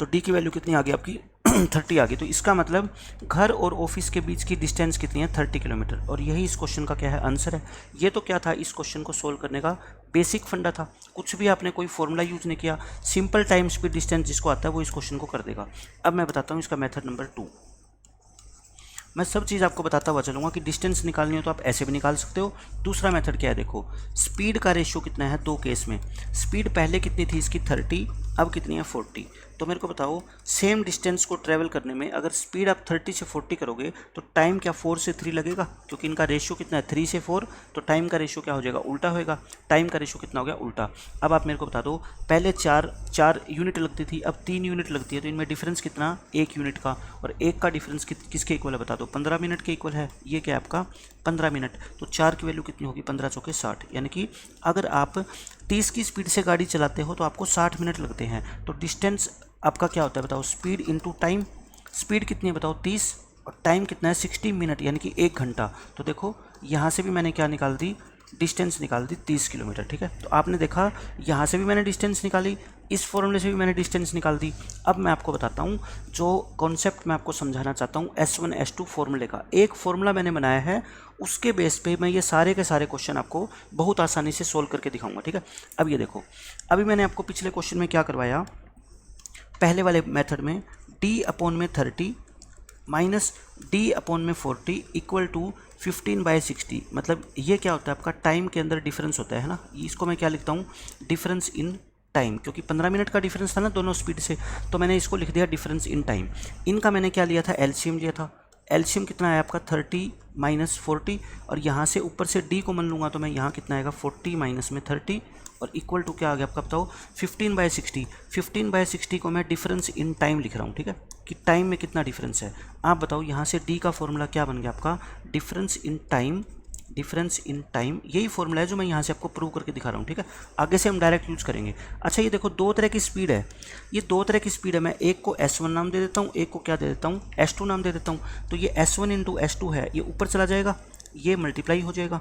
तो डी की वैल्यू कितनी आ गई आपकी 30 आ गई। तो इसका मतलब घर और ऑफिस के बीच की डिस्टेंस कितनी है, 30 किलोमीटर। और यही इस क्वेश्चन का क्या है, आंसर है। ये तो क्या था, इस क्वेश्चन को सोल्व करने का बेसिक फंडा था। कुछ भी आपने कोई फॉर्मूला यूज नहीं किया, सिंपल टाइम स्पीड डिस्टेंस जिसको आता है वो इस क्वेश्चन को कर देगा। अब मैं बताता हूँ इसका मेथड नंबर 2। मैं सब चीज़ आपको बताता हुआ चलूँगा कि डिस्टेंस निकालनी हो तो आप ऐसे भी निकाल सकते हो। दूसरा मेथड क्या है, देखो स्पीड का रेशियो कितना है दो केस में। स्पीड पहले कितनी थी इसकी 30, अब कितनी है 40। तो मेरे को बताओ सेम डिस्टेंस को ट्रैवल करने में अगर स्पीड आप 30 से 40 करोगे तो टाइम क्या 4 से 3 लगेगा, क्योंकि इनका रेशियो कितना है 3 से 4, तो टाइम का रेशियो क्या हो जाएगा, उल्टा होएगा। टाइम का रेशियो कितना हो गया, उल्टा। अब आप मेरे को बता दो पहले 4 यूनिट लगती थी, अब 3 यूनिट लगती है, तो इनमें डिफरेंस कितना, 1 यूनिट का। और एक का डिफरेंस किसके इक्वल है बता दो, 15 मिनट के इक्वल है। ये क्या है आपका 15 मिनट। तो 4 की वैल्यू कितनी होगी, 15 चौके 60। यानी कि अगर आप 30 की स्पीड से गाड़ी चलाते हो तो आपको 60 मिनट लगते हैं। तो डिस्टेंस आपका क्या होता है बताओ, स्पीड इंटू टाइम। स्पीड कितनी है बताओ 30, और टाइम कितना है 60 मिनट, यानी कि 1 घंटा। तो देखो यहाँ से भी मैंने क्या निकाल दी, डिस्टेंस निकाल दी 30 किलोमीटर, ठीक है। तो आपने देखा यहाँ से भी मैंने डिस्टेंस निकाली, इस फॉर्मूले से भी मैंने डिस्टेंस निकाल दी। अब मैं आपको बताता हूँ जो कॉन्सेप्ट मैं आपको समझाना चाहता हूँ S1 S2 फॉर्मूले का। एक फॉर्मूला मैंने बनाया है, उसके बेस पे मैं ये सारे के सारे क्वेश्चन आपको बहुत आसानी से सोल्व करके दिखाऊंगा, ठीक है। अब ये देखो, अभी मैंने आपको पिछले क्वेश्चन में क्या करवाया, पहले वाले मेथड में D/30 minus D/40 equal to 15/60। मतलब ये क्या होता है आपका टाइम के अंदर डिफरेंस होता है ना। इसको मैं क्या लिखता हूँ, डिफरेंस इन टाइम, क्योंकि 15 मिनट का डिफरेंस था ना दोनों स्पीड से, तो मैंने इसको लिख दिया डिफरेंस इन टाइम। इनका मैंने क्या लिया था, एलसीएम लिया था। एलसीएम कितना है आपका 30 माइनस 40, और यहाँ से ऊपर से डी को मन लूँगा तो मैं यहाँ कितना आएगा 40 माइनस में 30, और इक्वल टू क्या आ गया आपका बताओ 15/60। 15/60 को मैं डिफरेंस इन टाइम लिख रहा हूँ, ठीक है, कि टाइम में कितना डिफरेंस है। आप बताओ यहाँ से डी का फॉर्मूला क्या बन गया आपका, difference in time. Difference in time यही फॉर्मूला है जो मैं यहाँ से आपको प्रूव करके दिखा रहा हूँ, ठीक है। आगे से हम डायरेक्ट यूज़ करेंगे। अच्छा ये देखो दो तरह की स्पीड है, ये दो तरह की स्पीड है। मैं एक को S1 नाम दे देता हूँ, एक को क्या दे देता हूँ, S2 नाम दे देता हूँ। तो ये S1 इंटू S2 है, ये ऊपर चला जाएगा, ये मल्टीप्लाई हो जाएगा।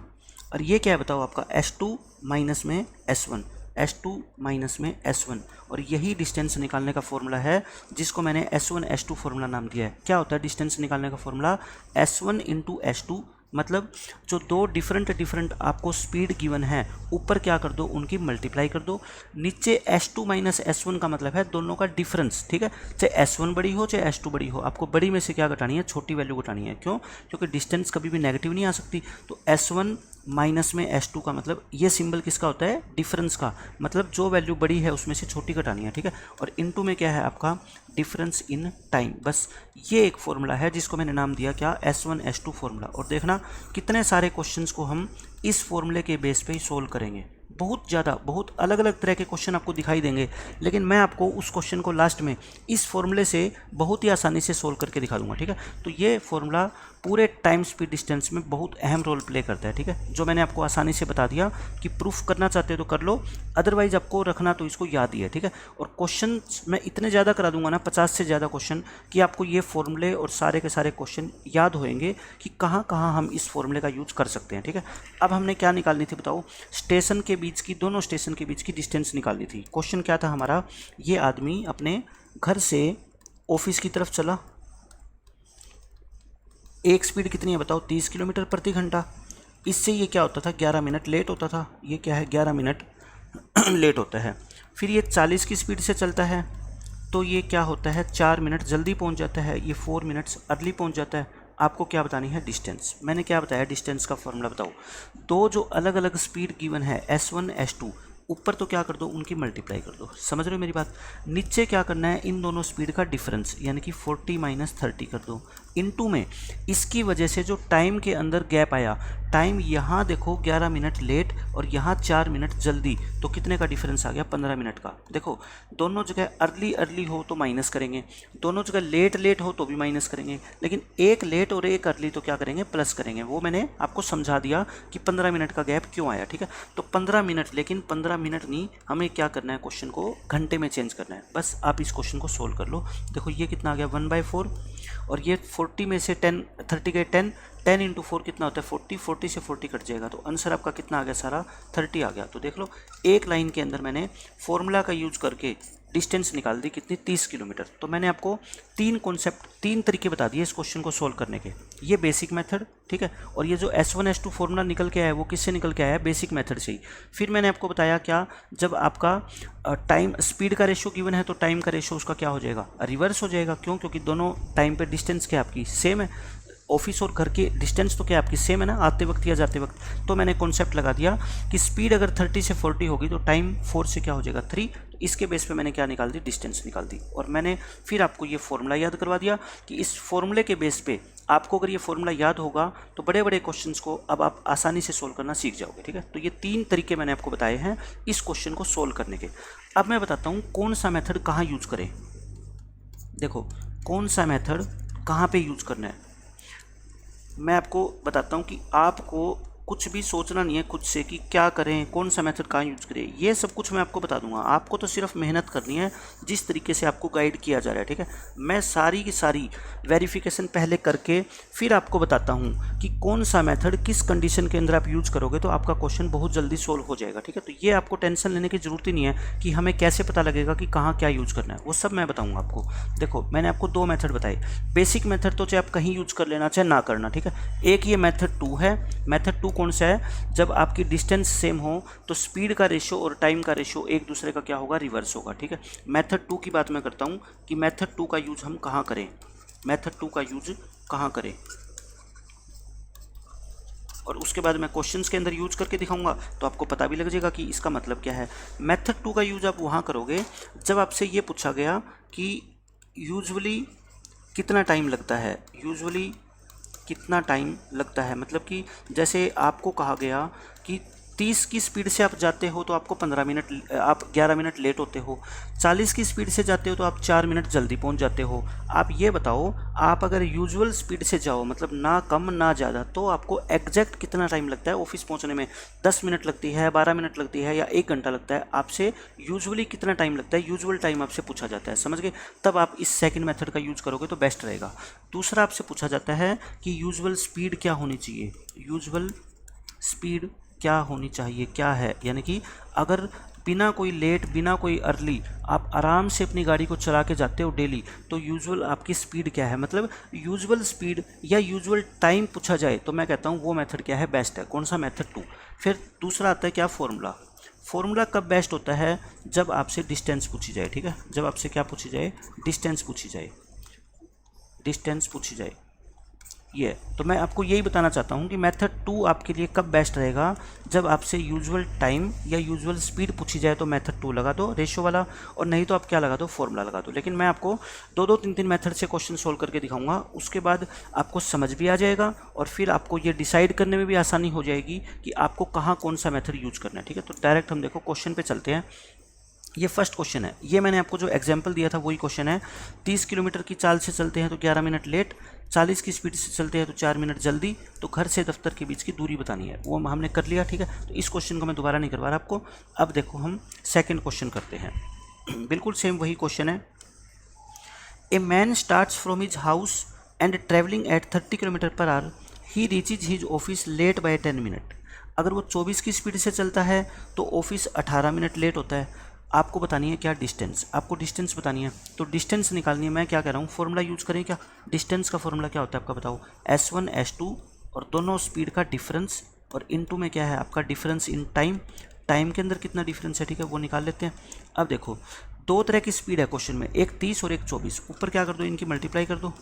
और ये क्या है बताओ आपका S2 माइनस में S1, S2 माइनस में S1। और यही डिस्टेंस निकालने का फॉर्मूला है जिसको मैंने S1 S2 फॉर्मूला नाम दिया है। क्या होता है डिस्टेंस निकालने का फॉर्मूला, S1 इंटू S2, मतलब जो दो डिफरेंट आपको स्पीड गिवन है, ऊपर क्या कर दो, उनकी मल्टीप्लाई कर दो। नीचे S2 माइनस S1 का मतलब है दोनों का डिफरेंस, ठीक है। चाहे S1 बड़ी हो चाहे S2 बड़ी हो, आपको बड़ी में से क्या घटानी है, छोटी वैल्यू घटानी है। क्यों, क्योंकि डिस्टेंस कभी भी नेगेटिव नहीं आ सकती। तो S1 माइनस में S2 का मतलब ये सिंबल किसका होता है, डिफरेंस का, मतलब जो वैल्यू बड़ी है उसमें से छोटी घटानी है, ठीक है। और इनटू में क्या है आपका डिफरेंस इन टाइम। बस ये एक फॉर्मूला है जिसको मैंने नाम दिया क्या, S1 S2 फॉर्मूला। और देखना कितने सारे क्वेश्चंस को हम इस फॉर्मूले के बेस पे ही सोल्व करेंगे। बहुत ज़्यादा, बहुत अलग अलग तरह के क्वेश्चन आपको दिखाई देंगे, लेकिन मैं आपको उस क्वेश्चन को लास्ट में इस फॉर्मूले से बहुत ही आसानी से सोल्व करके दिखा दूंगा, ठीक है। तो ये फॉर्मूला पूरे टाइम स्पीड डिस्टेंस में बहुत अहम रोल प्ले करता है, ठीक है। जो मैंने आपको आसानी से बता दिया कि प्रूफ करना चाहते हो तो कर लो, अदरवाइज आपको रखना तो इसको याद ही है, ठीक है। और क्वेश्चन मैं इतने ज़्यादा करा दूंगा ना, 50 से ज़्यादा क्वेश्चन, कि आपको ये फॉर्मूले और सारे के सारे क्वेश्चन याद होएंगे कि कहाँ कहाँ हम इस फॉर्मूले का यूज़ कर सकते हैं, ठीक है। अब हमने क्या निकालनी थी बताओ, स्टेशन के बीच की, दोनों स्टेशन के बीच की डिस्टेंस निकालनी थी। क्वेश्चन क्या था हमारा, ये आदमी अपने घर से ऑफिस की तरफ चला, एक स्पीड कितनी है बताओ, 30 किलोमीटर प्रति घंटा। इससे ये क्या होता था, 11 मिनट लेट होता था। ये क्या है, 11 मिनट लेट होता है। फिर ये 40 की स्पीड से चलता है तो ये क्या होता है, 4 मिनट जल्दी पहुंच जाता है। ये 4 मिनट्स अर्ली पहुंच जाता है। आपको क्या बतानी है, डिस्टेंस। मैंने क्या बताया, डिस्टेंस का फॉर्मूला बताओ। दो जो अलग अलग स्पीड गिवन है S1 S2, ऊपर तो क्या कर दो, उनकी मल्टीप्लाई कर दो। समझ रहे हो मेरी बात। नीचे क्या करना है, इन दोनों स्पीड का डिफरेंस यानी कि 40 - 30 कर दो। इनटू में इसकी वजह से जो टाइम के अंदर गैप आया, टाइम यहाँ देखो 11 मिनट लेट और यहाँ 4 मिनट जल्दी, तो कितने का डिफरेंस आ गया, 15 मिनट का। देखो दोनों जगह अर्ली अर्ली हो तो माइनस करेंगे, दोनों जगह लेट लेट हो तो भी माइनस करेंगे, लेकिन एक लेट और एक अर्ली तो क्या करेंगे, प्लस करेंगे। वो मैंने आपको समझा दिया कि 15 मिनट का गैप क्यों आया, ठीक है। तो 15 मिनट, लेकिन 15 मिनट नहीं, हमें क्या करना है, क्वेश्चन को घंटे में चेंज करना है। बस आप इस क्वेश्चन को सोल्व कर लो। देखो ये कितना आ गया, 1/4, और ये 40 में से 30 गए 10 × 4 कितना होता है, 40, 40 से 40 कट जाएगा, तो आंसर आपका कितना आ गया, सारा 30 आ गया। तो देख लो एक लाइन के अंदर मैंने फॉर्मूला का यूज करके डिस्टेंस निकाल दी, कितनी, 30 किलोमीटर। तो मैंने आपको तीन तरीके बता दिए इस क्वेश्चन को सोल्व करने के। ये बेसिक मेथड, ठीक है, और ये जो S1 S2 फॉर्मूला निकल के आया है वो किससे निकल के आया है, बेसिक मेथड से ही। फिर मैंने आपको बताया क्या, जब आपका टाइम स्पीड का रेशियो गिवन है तो टाइम का रेशियो उसका क्या हो जाएगा, रिवर्स हो जाएगा। क्यों, क्योंकि दोनों टाइम पे डिस्टेंस क्या आपकी सेम है। ऑफिस और घर की डिस्टेंस तो क्या आपकी सेम है ना, आते वक्त या जाते वक्त। तो मैंने कॉन्सेप्ट लगा दिया कि स्पीड अगर 30 से 40 होगी तो टाइम 4 से क्या हो जाएगा, 3। तो इसके बेस पे मैंने क्या निकाल दी, डिस्टेंस निकाल दी। और मैंने फिर आपको ये फॉर्मूला याद करवा दिया कि इस फॉर्मूले के बेस पे आपको अगर ये फॉर्मूला याद होगा तो बड़े बड़े क्वेश्चंस को अब आप आसानी से सोल्व करना सीख जाओगे, ठीक है। तो ये 3 तरीके मैंने आपको बताए हैं इस क्वेश्चन को सोल्व करने के। अब मैं बताता हूँ कौन सा मेथड कहाँ यूज करें। देखो कौन सा मेथड कहाँ पे यूज करना है, मैं आपको बताता हूँ कि आपको कुछ भी सोचना नहीं है खुद से कि क्या करें, कौन सा मेथड कहाँ यूज़ करें। ये सब कुछ मैं आपको बता दूंगा, आपको तो सिर्फ मेहनत करनी है जिस तरीके से आपको गाइड किया जा रहा है, ठीक है। मैं सारी की सारी वेरिफिकेशन पहले करके फिर आपको बताता हूँ कि कौन सा मेथड किस कंडीशन के अंदर आप यूज़ करोगे तो आपका क्वेश्चन बहुत जल्दी सोल्व हो जाएगा, ठीक है। तो ये आपको टेंशन लेने की ज़रूरत ही नहीं है कि हमें कैसे पता लगेगा कि कहाँ क्या यूज़ करना है, वो सब मैं बताऊँगा आपको। देखो मैंने आपको 2 मेथड बताए। बेसिक मेथड तो चाहे आप कहीं यूज़ कर लेना चाहे ना करना, ठीक है। एक ये मेथड 2 है। मेथड 2 कौन सा है, जब आपकी डिस्टेंस सेम हो तो स्पीड का रेशियो और टाइम का रेशियो एक दूसरे का क्या होगा, रिवर्स होगा, ठीक है। मेथड 2 की बात मैं करता हूँ कि मेथड 2 का यूज हम कहाँ करें, मेथड 2 का यूज कहाँ करें, और उसके बाद मैं क्वेश्चंस के अंदर यूज करके दिखाऊंगा तो आपको पता भी लग जाएगा कि इसका मतलब क्या है। मेथड 2 का यूज आप वहाँ करोगे जब आपसे ये पूछा गया कि यूजुअली कितना टाइम लगता है, यूजुअली कितना टाइम लगता है, मतलब कि जैसे आपको कहा गया कि 30 की स्पीड से आप जाते हो तो आपको 15 मिनट, आप 11 मिनट लेट होते हो। 40 की स्पीड से जाते हो तो आप 4 मिनट जल्दी पहुंच जाते हो। आप ये बताओ, आप अगर यूजुअल स्पीड से जाओ मतलब ना कम ना ज़्यादा, तो आपको एग्जैक्ट कितना टाइम लगता है ऑफिस पहुंचने में। 10 मिनट लगती है, 12 मिनट लगती है या 1 घंटा लगता है, आपसे यूजुअली कितना टाइम लगता है, यूजुअल टाइम आपसे पूछा जाता है, समझ गए। तब आप इस सेकंड मेथड का यूज़ करोगे तो बेस्ट रहेगा। दूसरा आपसे पूछा जाता है कि यूजुअल स्पीड क्या होनी चाहिए, यूजुअल स्पीड क्या होनी चाहिए, क्या है, यानी कि अगर बिना कोई लेट बिना कोई अर्ली आप आराम से अपनी गाड़ी को चला के जाते हो डेली, तो यूजुअल आपकी स्पीड क्या है, मतलब यूजुअल स्पीड या यूजुअल टाइम पूछा जाए तो मैं कहता हूँ वो मेथड क्या है, बेस्ट है। कौन सा, मेथड 2। फिर दूसरा आता है क्या, फॉर्मूला। फॉर्मूला कब बेस्ट होता है, जब आपसे डिस्टेंस पूछी जाए, ठीक है। जब आपसे क्या पूछी जाए, डिस्टेंस पूछी जाए, डिस्टेंस पूछी जाए। ये तो मैं आपको यही बताना चाहता हूँ कि मेथड 2 आपके लिए कब बेस्ट रहेगा, जब आपसे यूजुअल टाइम या यूजुअल स्पीड पूछी जाए तो मेथड 2 लगा दो रेशियो वाला, और नहीं तो आप क्या लगा दो, फॉर्मूला लगा दो। लेकिन मैं आपको 2-2, 3-3 मेथड से क्वेश्चन सोल्व करके दिखाऊंगा, उसके बाद आपको समझ भी आ जाएगा और फिर आपको ये डिसाइड करने में भी आसानी हो जाएगी कि आपको कहाँ कौन सा मेथड यूज करना है, ठीक है। तो डायरेक्ट हम देखो क्वेश्चन पर चलते हैं। ये फर्स्ट क्वेश्चन है, ये मैंने आपको जो एग्जांपल दिया था वही क्वेश्चन है। 30 किलोमीटर की चाल से चलते हैं तो 11 मिनट लेट, 40 की स्पीड से चलते हैं तो 4 मिनट जल्दी, तो घर से दफ्तर के बीच की दूरी बतानी है। वो हमने कर लिया, ठीक है। तो इस क्वेश्चन को मैं दोबारा नहीं करवा रहा आपको। अब देखो हम सेकेंड क्वेश्चन करते हैं। बिल्कुल सेम वही क्वेश्चन है। A man starts from his house and travelling at 30 kilometre per hour, he reaches his office late by 10 minute. अगर वो 24 की स्पीड से चलता है तो ऑफिस 18 मिनट लेट होता है। आपको बतानी है क्या डिस्टेंस, आपको डिस्टेंस बतानी है। तो डिस्टेंस निकालनी है, मैं क्या कह रहा हूँ फॉर्मूला यूज करें क्या। डिस्टेंस का फॉर्मूला क्या होता है आपका बताओ, S1 S2 और दोनों स्पीड का डिफरेंस, और इनटू में क्या है आपका डिफरेंस इन टाइम, टाइम के अंदर कितना डिफरेंस है, ठीक है वो निकाल लेते हैं। अब देखो दो तरह की स्पीड है क्वेश्चन में, एक 30 और एक 24। ऊपर क्या कर दो, इनकी मल्टीप्लाई कर दो,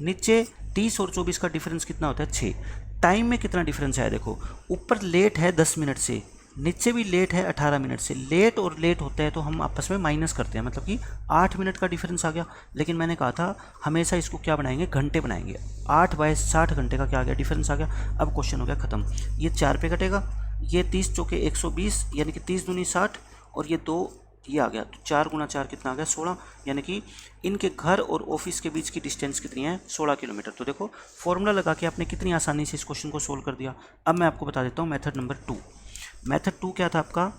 नीचे 30 और 24 का डिफरेंस कितना होता है 6। टाइम में कितना डिफरेंस है देखो, ऊपर लेट है 10 मिनट से, नीचे भी लेट है 18 मिनट से। लेट और लेट होता है तो हम आपस में माइनस करते हैं, मतलब कि 8 मिनट का डिफरेंस आ गया। लेकिन मैंने कहा था हमेशा इसको क्या बनाएंगे, घंटे बनाएंगे। 8/60 घंटे का क्या आ गया, डिफरेंस आ गया। अब क्वेश्चन हो गया खत्म। ये 4 पे कटेगा, ये 30 चौके 120 यानी कि 30 दूनी 60, और ये 2 ये आ गया। तो 4 × 4 कितना आ गया 16, यानी कि इनके घर और ऑफिस के बीच की डिस्टेंस कितनी है 16 किलोमीटर। तो देखो फॉर्मूला लगा के आपने कितनी आसानी से इस क्वेश्चन को सोल्व कर दिया। अब मैं आपको बता देता हूँ मेथड नंबर 2। मेथड 2 क्या था आपका,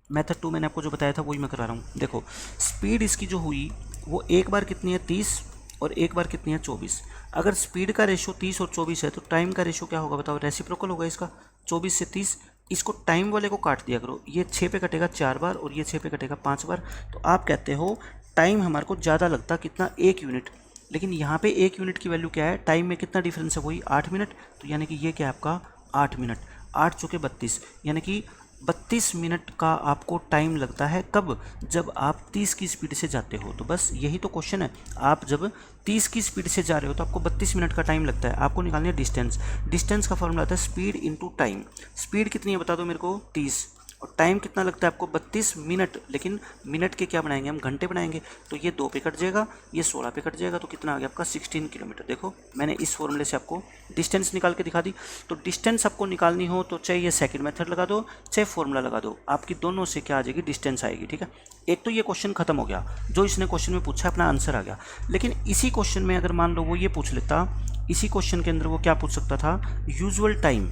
मेथड 2 मैंने आपको जो बताया था वही मैं करा रहा हूँ। देखो स्पीड इसकी जो हुई वो एक बार कितनी है 30 और एक बार कितनी है 24। अगर स्पीड का रेशो 30 और 24 है तो टाइम का रेशो क्या होगा बताओ, रेसिप्रोकल होगा इसका, 24 से 30। इसको टाइम वाले को काट दिया करो, ये 6 पे कटेगा 4 बार और ये 6 पे कटेगा 5 बार। तो आप कहते हो टाइम हमारे को ज़्यादा लगता कितना, 1 यूनिट। लेकिन यहाँ पे 1 यूनिट की वैल्यू क्या है, टाइम में कितना डिफरेंस है वही 8 मिनट। तो यानी कि ये क्या है आपका 8 मिनट, 8 चौके 32, यानी कि 32 मिनट का आपको टाइम लगता है। कब, जब आप 30 की स्पीड से जाते हो। तो बस यही तो क्वेश्चन है, आप जब 30 की स्पीड से जा रहे हो तो आपको 32 मिनट का टाइम लगता है। आपको निकालनी है डिस्टेंस। डिस्टेंस का फॉर्मूला आता है स्पीड इंटू टाइम। स्पीड कितनी है बता दो मेरे को 30, और टाइम कितना लगता है आपको 32 मिनट। लेकिन मिनट के क्या बनाएंगे हम, घंटे बनाएंगे। तो ये 2 पे कट जाएगा, ये 16 पे कट जाएगा, तो कितना आ गया आपका 16 किलोमीटर। देखो मैंने इस फॉर्मूले से आपको डिस्टेंस निकाल के दिखा दी। तो डिस्टेंस आपको निकालनी हो तो चाहे ये सेकंड मेथड लगा दो चाहे फॉर्मूला लगा दो, आपकी दोनों से क्या आ जाएगी, डिस्टेंस आएगी। ठीक है, एक तो ये क्वेश्चन खत्म हो गया, जो इसने क्वेश्चन में पूछा अपना आंसर आ गया। लेकिन इसी क्वेश्चन में अगर मान लो वो ये पूछ लेता, इसी क्वेश्चन के अंदर वो क्या पूछ सकता था, यूजुअल टाइम।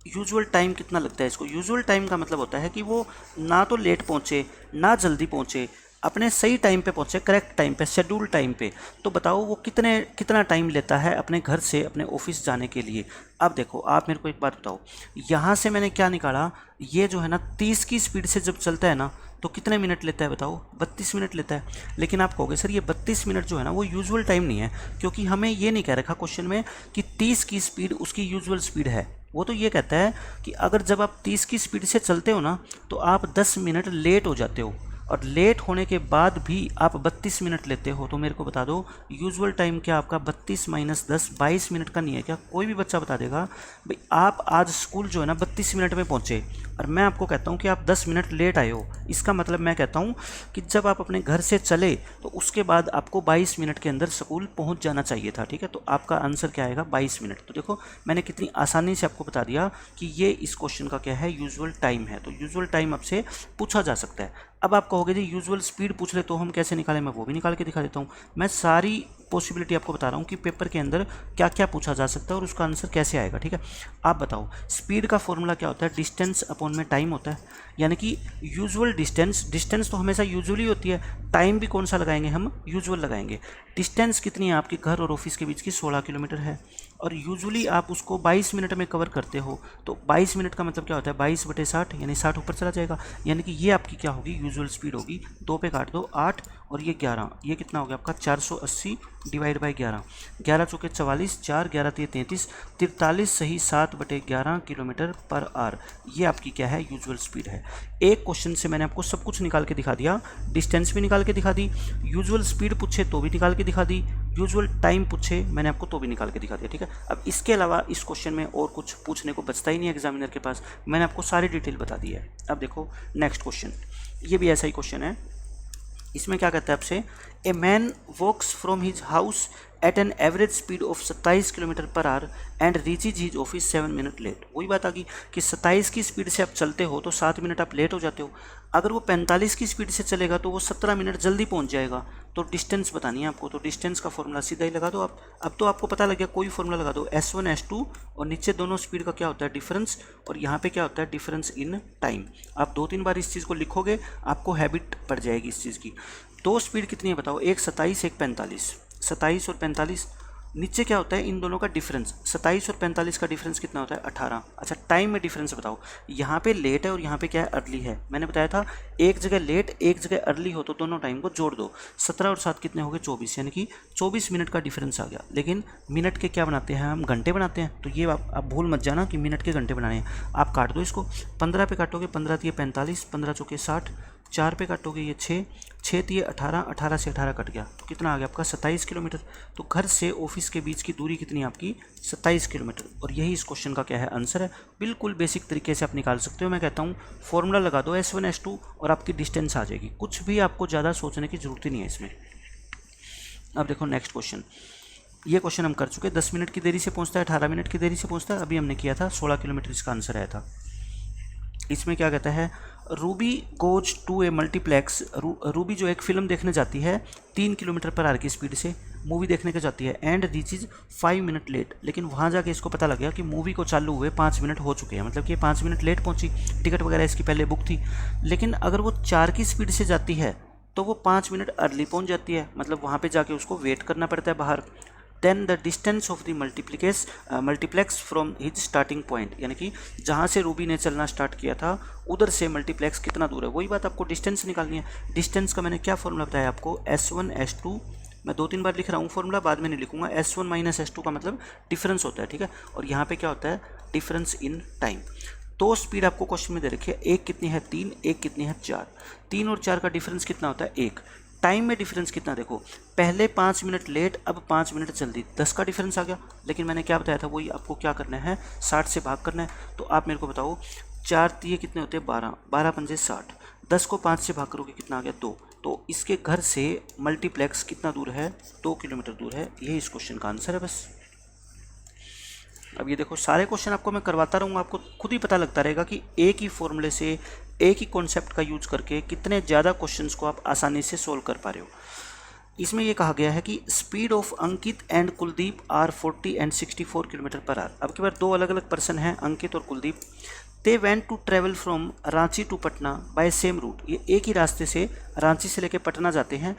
यूजुअल टाइम कितना लगता है इसको। यूजुअल टाइम का मतलब होता है कि वो ना तो लेट पहुँचे ना जल्दी पहुँचे, अपने सही टाइम पे पहुँचे, करेक्ट टाइम पे, शेड्यूल टाइम पे। तो बताओ वो कितना टाइम लेता है अपने घर से अपने ऑफिस जाने के लिए। अब देखो आप मेरे को एक बात बताओ, यहाँ से मैंने क्या निकाला, ये जो है ना 30 की स्पीड से जब चलता है ना तो कितने मिनट लेता है बताओ, 32 मिनट लेता है। लेकिन आप कहोगे सर ये 32 मिनट जो है ना वो यूजुअल टाइम नहीं है, क्योंकि हमें ये नहीं कह रखा क्वेश्चन में कि 30 की स्पीड उसकी यूजुअल स्पीड है। वो तो ये कहता है कि अगर जब आप 30 की स्पीड से चलते हो ना तो आप 10 मिनट लेट हो जाते हो, और लेट होने के बाद भी आप 32 मिनट लेते हो। तो मेरे को बता दो यूजुअल टाइम क्या आपका 32 - 10 22 मिनट का नहीं है क्या। कोई भी बच्चा बता देगा भाई आप आज स्कूल जो है ना 32 मिनट में पहुँचे, और मैं आपको कहता हूँ कि आप 10 मिनट लेट आए हो। इसका मतलब मैं कहता हूँ कि जब आप अपने घर से चले तो उसके बाद आपको 22 मिनट के अंदर स्कूल पहुँच जाना चाहिए था। ठीक है, तो आपका आंसर क्या आएगा 22 मिनट। तो देखो मैंने कितनी आसानी से आपको बता दिया कि ये इस क्वेश्चन का क्या है, यूजुअल टाइम है। तो यूजुअल टाइम आपसे पूछा जा सकता है। अब आप कहोगे जी यूजुअल स्पीड पूछ ले तो हम कैसे निकालें, मैं वो भी निकाल के दिखा देता हूँ। मैं सारी पॉसिबिलिटी आपको बता रहा हूँ कि पेपर के अंदर क्या क्या पूछा जा सकता है और उसका आंसर कैसे आएगा। ठीक है, आप बताओ स्पीड का फॉर्मूला क्या होता है, डिस्टेंस अपॉन में टाइम होता है। यानी कि यूजुअल डिस्टेंस तो हमेशा यूजुअली होती है, टाइम भी कौन सा लगाएंगे हम, यूजुअल लगाएंगे। डिस्टेंस कितनी है आपके घर और ऑफिस के बीच की, 16 किलोमीटर है, और यूजुअली आप उसको 22 मिनट में कवर करते हो। तो 22 मिनट का मतलब क्या होता है 22/60, यानी 60 ऊपर चला जाएगा। यानी कि ये आपकी क्या होगी, यूजुअल स्पीड होगी। 2 पे काट दो 8 और ये 11, ये कितना हो गया आपका 480 डिवाइड बाई 11, 11 चौके 44, 4 11 33, 43 सही 7/11 किलोमीटर पर आवर। ये आपकी क्या है, यूजुअल स्पीड है। एक क्वेश्चन से मैंने आपको सब कुछ निकाल के दिखा दिया, डिस्टेंस भी निकाल के दिखा दी, यूजुअल स्पीड पूछे तो भी निकाल के दिखा दी, यूजुअल टाइम पूछे मैंने आपको तो भी निकाल के दिखा दिया। ठीक है, अब इसके अलावा इस क्वेश्चन में और कुछ पूछने को बचता ही नहीं है एग्जामिनर के पास, मैंने आपको सारी डिटेल बता दी है। अब देखो नेक्स्ट क्वेश्चन, ये भी ऐसा ही क्वेश्चन है। इसमें क्या कहता है आपसे, a man walks from his house at an average speed of 27 kilometre per hour and reaches his office 7 minute late. वही बात आ गई कि 27 की स्पीड से आप चलते हो तो 7 मिनट आप लेट हो जाते हो। अगर वो 45 की स्पीड से चलेगा तो वो 17 मिनट जल्दी पहुंच जाएगा। तो डिस्टेंस बतानी है आपको, तो डिस्टेंस का फॉर्मूला सीधा ही लगा दो आप। अब तो आपको पता लग गया, कोई फॉर्मूला लगा दो, S1 S2 और नीचे दोनों स्पीड का क्या होता है डिफरेंस, और यहाँ पे क्या होता है डिफरेंस इन टाइम। आप 2-3 बार इस चीज़ को लिखोगे आपको हैबिट पड़ जाएगी इस चीज़ की। दो स्पीड कितनी है बताओ, एक 27 एक 45, 27 और 45, नीचे क्या होता है इन दोनों का डिफरेंस, 27 और 45 का डिफरेंस कितना होता है 18। अच्छा टाइम में डिफरेंस बताओ, यहाँ पे लेट है और यहाँ पे क्या है अर्ली है। मैंने बताया था एक जगह लेट एक जगह अर्ली हो तो दोनों टाइम को जोड़ दो, 17 और 7 कितने हो गए 24, यानी कि 24 मिनट का डिफरेंस आ गया। लेकिन मिनट के क्या बनाते हैं हम, घंटे बनाते हैं, तो ये आप भूल मत जाना कि मिनट के घंटे बनाने हैं। आप काट दो इसको, 15 पे काटोगे 15 दिए 45, 15 चौके 60, 4 पे काटोगे ये 6, 6 दिए 18, 18 से 18 कट गया तो कितना आ गया आपका 27 किलोमीटर। तो घर से ऑफिस के बीच की दूरी कितनी है आपकी 27 किलोमीटर। और यही इस क्वेश्चन का क्या है आंसर है। बिल्कुल बेसिक तरीके से आप निकाल सकते हो। मैं कहता हूँ फॉर्मूला लगा दो S1 S2 और आपकी डिस्टेंस आ जाएगी, कुछ भी आपको ज़्यादा सोचने की जरूरत ही नहीं है इसमें। अब देखो नेक्स्ट क्वेश्चन, ये क्वेश्चन हम कर चुके, 10 मिनट की देरी से पहुँचता है 18 मिनट की देरी से पहुँचता है, अभी हमने किया था 16 किलोमीटर इसका आंसर आया था। इसमें क्या कहता है, Ruby goes to a multiplex, Ruby जो एक फिल्म देखने जाती है 3 किलोमीटर पर आवर की स्पीड से मूवी देखने को जाती है एंड रीचेज 5 मिनट लेट। लेकिन वहाँ जाके इसको पता लग गया कि मूवी को चालू हुए 5 मिनट हो चुके हैं, मतलब कि 5 मिनट लेट पहुँची, टिकट वगैरह इसकी पहले बुक थी। लेकिन अगर वो 4 की स्पीड से जाती है तो वो 5 मिनट अर्ली पहुँच जाती है, मतलब वहाँ पर जाके उसको वेट करना पड़ता है बाहर। Then the distance of the multiplex from his starting point, यानी कि जहाँ से रूबी ने चलना स्टार्ट किया था उधर से मल्टीप्लेक्स कितना दूर है, वही बात आपको डिस्टेंस निकालनी है। डिस्टेंस का मैंने क्या फॉर्मूला बताया आपको, S1 S2, मैं 2-3 बार लिख रहा हूँ फॉर्मूला, बाद में नहीं लिखूंगा। S1 माइनस S2 का मतलब डिफरेंस होता है, ठीक है। और यहाँ पे क्या होता है डिफरेंस इन टाइम। तो स्पीड आपको क्वेश्चन में दे रखी है, एक कितनी है 3, एक कितनी है 4, 3 और 4 का डिफरेंस कितना होता है 1। टाइम में डिफरेंस कितना देखो, पहले 5 मिनट लेट अब 5 मिनट जल्दी, 10 का डिफरेंस आ गया। लेकिन मैंने क्या बताया था वही आपको क्या करना है 60 से भाग करना है। तो आप मेरे को बताओ 4 दिए कितने होते हैं 12, 12 पंजे 60, 10 को 5 से भाग करोगे कितना आ गया 2। तो इसके घर से मल्टीप्लेक्स कितना दूर है 2 किलोमीटर दूर है। यही इस क्वेश्चन का आंसर है बस। अब ये देखो सारे क्वेश्चन आपको मैं करवाता रहूँगा, आपको खुद ही पता लगता रहेगा कि एक ही फॉर्मूले से एक ही कॉन्सेप्ट का यूज करके कितने ज़्यादा क्वेश्चंस को आप आसानी से सोल्व कर पा रहे हो। इसमें ये कहा गया है कि speed of Ankit and Kuldeep are 40 and 64 kilometre per hour. अब की बार दो अलग अलग पर्सन हैं, अंकित और Kuldeep. They went to travel from Ranchi to Patna by same route, ये एक ही रास्ते से रांची से लेकर पटना जाते हैं।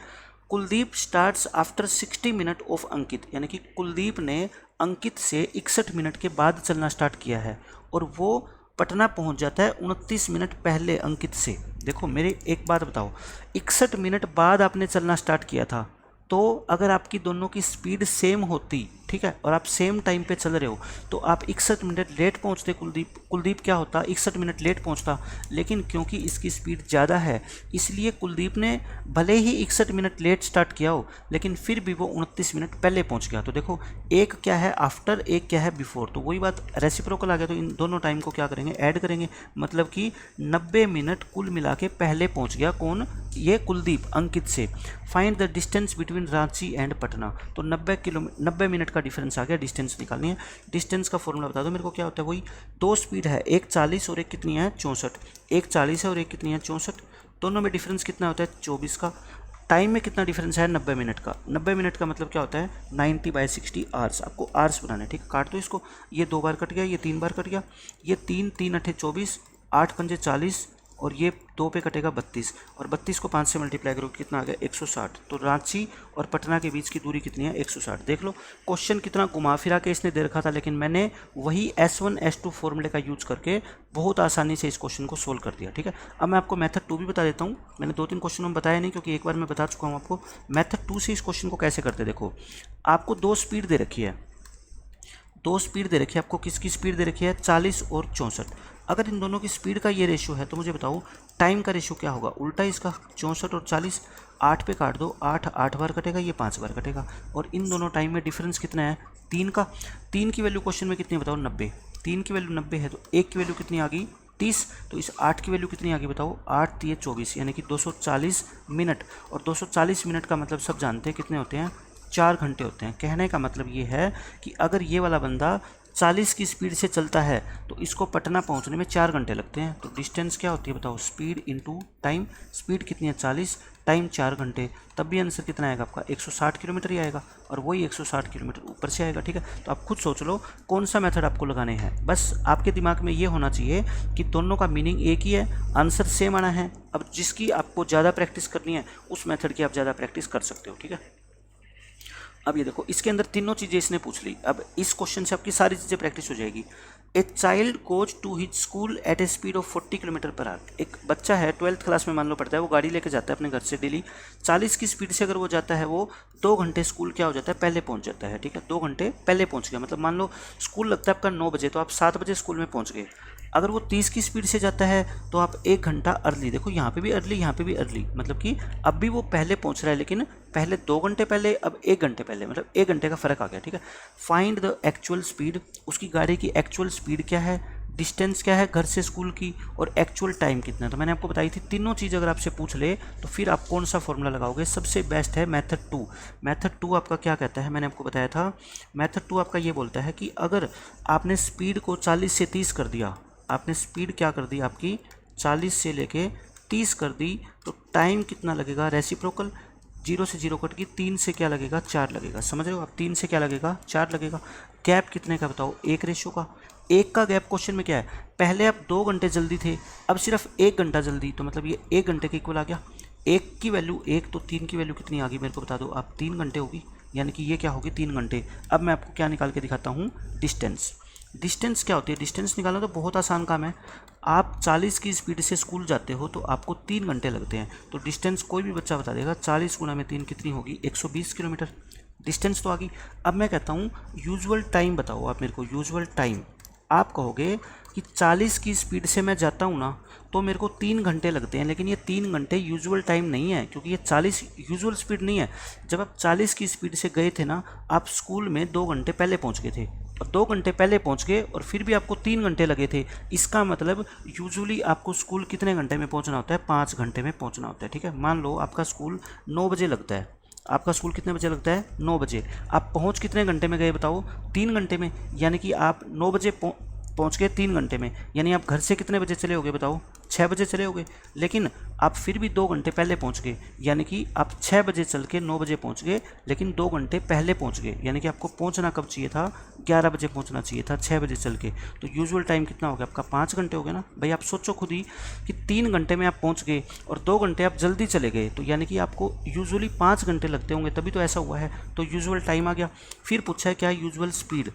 Kuldeep starts after 60 minute of Ankit, यानी कि कुलदीप ने अंकित से 61 मिनट के बाद चलना स्टार्ट किया है और वो पटना पहुंच जाता है 29 मिनट पहले अंकित से। देखो मेरी एक बात बताओ, 61 मिनट बाद आपने चलना स्टार्ट किया था, तो अगर आपकी दोनों की स्पीड सेम होती, ठीक है, और आप सेम टाइम पे चल रहे हो, तो आप 61 मिनट लेट पहुंचते। कुलदीप क्या होता 61 मिनट लेट पहुंचता। लेकिन क्योंकि इसकी स्पीड ज़्यादा है इसलिए कुलदीप ने भले ही 61 मिनट लेट स्टार्ट किया हो लेकिन फिर भी वो 29 मिनट पहले पहुंच गया। तो देखो एक क्या है आफ्टर, एक क्या है बिफोर, तो वही बात रेसिप्रोकल आ गया। तो इन दोनों टाइम को क्या करेंगे ऐड करेंगे, मतलब कि 90 मिनट कुल मिला के पहले पहुँच गया। कौन, ये कुलदीप अंकित से। Find the distance between Ranchi and Patna, तो 90 मिनट का डिफरेंस आ गया, डिस्टेंस निकालनी है। डिस्टेंस का फॉर्मूला बता दो मेरे को क्या होता है, वही दो स्पीड है, एक 40 और एक कितनी है 64, एक 40 है और एक कितनी है 64, दोनों में डिफरेंस कितना होता है 24 का। टाइम में कितना डिफरेंस है 90 मिनट का, 90 मिनट का मतलब क्या होता है 90/60 आवर्स। आपको आवर्स बनाना है, ठीक, काट दो इसको, ये 2 बार कट गया, ये 3 बार कट गया, ये 3 3 8 24, 8 पंजे 40 और ये 2 पे कटेगा 32 और 32 को 5 से मल्टीप्लाई करो कितना आ गया 160। तो रांची और पटना के बीच की दूरी कितनी है 160। देख लो क्वेश्चन कितना घुमा फिरा के इसने दे रखा था, लेकिन मैंने वही S1 S2 फॉर्मूले का यूज करके बहुत आसानी से इस क्वेश्चन को सोल्व कर दिया, ठीक है। अब मैं आपको मेथड 2 भी बता देता हूँ। मैंने 2-3 क्वेश्चन में बताया नहीं क्योंकि एक बार मैं बता चुका हूँ आपको। मेथड 2 से इस क्वेश्चन को कैसे करते, देखो आपको 2 स्पीड दे रखी है, 2 स्पीड दे रखी है आपको। किसकी स्पीड दे रखी है 40 और 64। अगर इन दोनों की स्पीड का ये रेशियो है तो मुझे बताओ टाइम का रेशियो क्या होगा, उल्टा इसका 64 और 40, 8 पे काट दो, 8 8 बार कटेगा, ये 5 बार कटेगा। और इन दोनों टाइम में डिफरेंस कितना है 3 का। 3 की वैल्यू क्वेश्चन में कितनी बताओ 90, 3 की वैल्यू 90 है तो 1 की वैल्यू कितनी आ गई 30, तो इस 8 की वैल्यू कितनी आ गई बताओ 8 3 24, यानी कि 240 मिनट। और 240 मिनट का मतलब सब जानते हैं कितने होते हैं 4 घंटे होते हैं। कहने का मतलब ये है कि अगर ये वाला बंदा 40 की स्पीड से चलता है तो इसको पटना पहुंचने में 4 घंटे लगते हैं। तो डिस्टेंस क्या होती है बताओ, स्पीड इनटू टाइम। स्पीड कितनी है 40, टाइम 4 घंटे, तब भी आंसर कितना आएगा आपका 160 किलोमीटर ही आएगा। और वही 160 किलोमीटर ऊपर से आएगा, ठीक है। तो आप खुद सोच लो कौन सा मेथड आपको लगाने हैं। बस आपके दिमाग में ये होना चाहिए कि दोनों का मीनिंग एक ही है, आंसर सेम आना है। अब जिसकी आपको ज़्यादा प्रैक्टिस करनी है उस मेथड की आप ज़्यादा प्रैक्टिस कर सकते हो, ठीक है। अब ये देखो, इसके अंदर तीनों चीज़ें इसने पूछ ली। अब इस क्वेश्चन से आपकी सारी चीज़ें प्रैक्टिस हो जाएगी। A child goes to his school at a speed of 40 kilometre per hour. एक बच्चा है 12th क्लास में मान लो पढ़ता है, वो गाड़ी लेके जाता है अपने घर से डेली 40 की स्पीड से। अगर वो जाता है, वो 2 घंटे स्कूल क्या हो जाता है, पहले पहुंच जाता है। ठीक है, 2 घंटे पहले पहुंच गया। मतलब मान लो स्कूल लगता है आपका 9 बजे, तो आप 7 बजे स्कूल में पहुंच गए। अगर वो 30 की स्पीड से जाता है तो आप 1 घंटा अर्ली। देखो यहाँ पे भी अर्ली, यहाँ पे भी अर्ली, मतलब कि अब भी वो पहले पहुंच रहा है, लेकिन पहले 2 घंटे पहले, अब 1 घंटे पहले, मतलब 1 घंटे का फ़र्क आ गया। ठीक है, फाइंड द एक्चुअल स्पीड। उसकी गाड़ी की एक्चुअल स्पीड क्या है, डिस्टेंस क्या है घर से स्कूल की, और एक्चुअल टाइम कितना है। तो मैंने आपको बताई थी तीनों चीज़ अगर आपसे पूछ ले तो फिर आप कौन सा फॉर्मूला लगाओगे। सबसे बेस्ट है मेथड 2। मेथड 2 आपका क्या कहता है, मैंने आपको बताया था। मेथड 2 आपका ये बोलता है कि अगर आपने स्पीड को 40 से 30 कर दिया, आपने स्पीड क्या कर दी आपकी 40 से लेके 30 कर दी, तो टाइम कितना लगेगा, रेसिप्रोकल 0 से 0 कट की 3 से क्या लगेगा, 4 लगेगा। समझ रहे हो आप, 3 से क्या लगेगा, 4 लगेगा। गैप कितने का बताओ, 1 रेशियो का। 1 का गैप क्वेश्चन में क्या है, पहले आप 2 घंटे जल्दी थे, अब सिर्फ 1 घंटा जल्दी, तो मतलब ये 1 घंटे के इक्वल आ गया। 1 की वैल्यू 1, तो 3 की वैल्यू कितनी आ गई मेरे को बता दो आप, 3 घंटे होगी, यानी कि ये क्या होगी 3 घंटे। अब मैं आपको क्या निकाल के दिखाता हूँ, डिस्टेंस। डिस्टेंस क्या होती है, डिस्टेंस निकालना तो बहुत आसान काम है। आप 40 की स्पीड से स्कूल जाते हो तो आपको 3 घंटे लगते हैं, तो डिस्टेंस कोई भी बच्चा बता देगा। 40 गुना में 3 कितनी होगी, 120 किलोमीटर। डिस्टेंस तो आ गई। अब मैं कहता हूँ यूजुअल टाइम बताओ आप मेरे को, यूजुअल टाइम। आप कहोगे कि 40 की स्पीड से मैं जाता हूँ ना तो मेरे को 3 घंटे लगते हैं, लेकिन ये 3 घंटे यूजुअल टाइम नहीं है, क्योंकि ये 40 यूजुअल स्पीड नहीं है। जब आप 40 की स्पीड से गए थे ना, आप स्कूल में 2 घंटे पहले पहुँच गए थे, और 2 घंटे पहले पहुँच गए और फिर भी आपको 3 घंटे लगे थे। इसका मतलब यूजुअली आपको स्कूल कितने घंटे में पहुँचना होता है, 5 घंटे में पहुँचना होता है। ठीक है, मान लो आपका स्कूल 9 बजे लगता है, आपका स्कूल कितने बजे लगता है, 9 बजे। आप पहुँच कितने घंटे में गए बताओ, 3 घंटे में। यानी कि आप 9 बजे पहुँच गए 3 घंटे में, यानी आप घर से कितने बजे चले होगे बताओ, 6 बजे चले होगे। लेकिन आप फिर भी 2 घंटे पहले पहुँच गए, यानी कि आप 6 बजे चल के 9 बजे पहुँच गए, लेकिन 2 घंटे पहले पहुँच गए। यानी कि आपको पहुँचना कब चाहिए था, 11 बजे पहुँचना चाहिए था, 6 बजे चल के। तो यूजुअल टाइम कितना हो गया आपका, 5 घंटे हो गया ना भाई। आप सोचो खुद ही कि 3 घंटे में आप पहुँच गए और 2 घंटे आप जल्दी चले गए, तो यानी कि आपको यूजुअली 5 घंटे लगते होंगे, तभी तो ऐसा हुआ है। तो यूजुअल टाइम आ गया। फिर पूछा है क्या, यूजुअल स्पीड।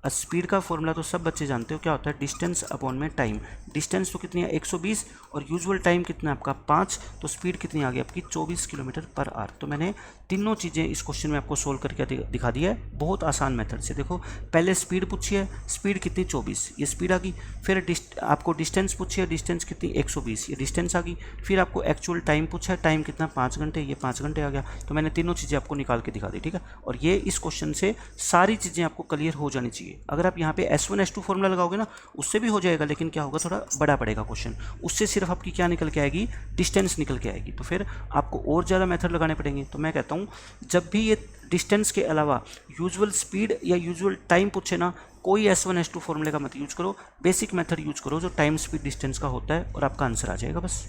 स्पीड का फॉर्मूला तो सब बच्चे जानते हो, क्या होता है, डिस्टेंस अपॉन में टाइम। डिस्टेंस तो कितनी है 120, और यूजुअल टाइम कितना है आपका 5, तो स्पीड कितनी आ गई आपकी 24 किलोमीटर पर आवर। तो मैंने तीनों चीज़ें इस क्वेश्चन में आपको सोल्व करके दिखा दिया है, बहुत आसान मेथड से। देखो पहले स्पीड पूछी है, स्पीड कितनी 24, ये स्पीड आ गई। फिर आपको डिस्टेंस पूछी है, डिस्टेंस कितनी 120, ये डिस्टेंस आ गई। फिर आपको एक्चुअल टाइम पूछा है, टाइम कितना 5 घंटे, ये 5 घंटे आ गया। तो मैंने तीनों चीज़ें आपको निकाल के दिखा दी। ठीक है, और ये इस क्वेश्चन से सारी चीज़ें आपको क्लियर हो जानी चाहिए। अगर आप यहाँ पे S1 S2 फॉर्मूला लगाओगे ना, उससे भी हो जाएगा, लेकिन क्या होगा, थोड़ा बड़ा पड़ेगा क्वेश्चन। उससे सिर्फ आपकी क्या निकल के आएगी, डिस्टेंस निकल के आएगी। तो फिर आपको और ज़्यादा मेथड लगाने पड़ेंगे। तो मैं कहता हूँ जब भी ये डिस्टेंस के अलावा यूजुअल स्पीड या यूजुअल टाइम पूछे ना, कोई S1 S2 फॉर्मूले का मत यूज करो, बेसिक मेथड यूज करो जो टाइम स्पीड डिस्टेंस का होता है, और आपका आंसर आ जाएगा बस।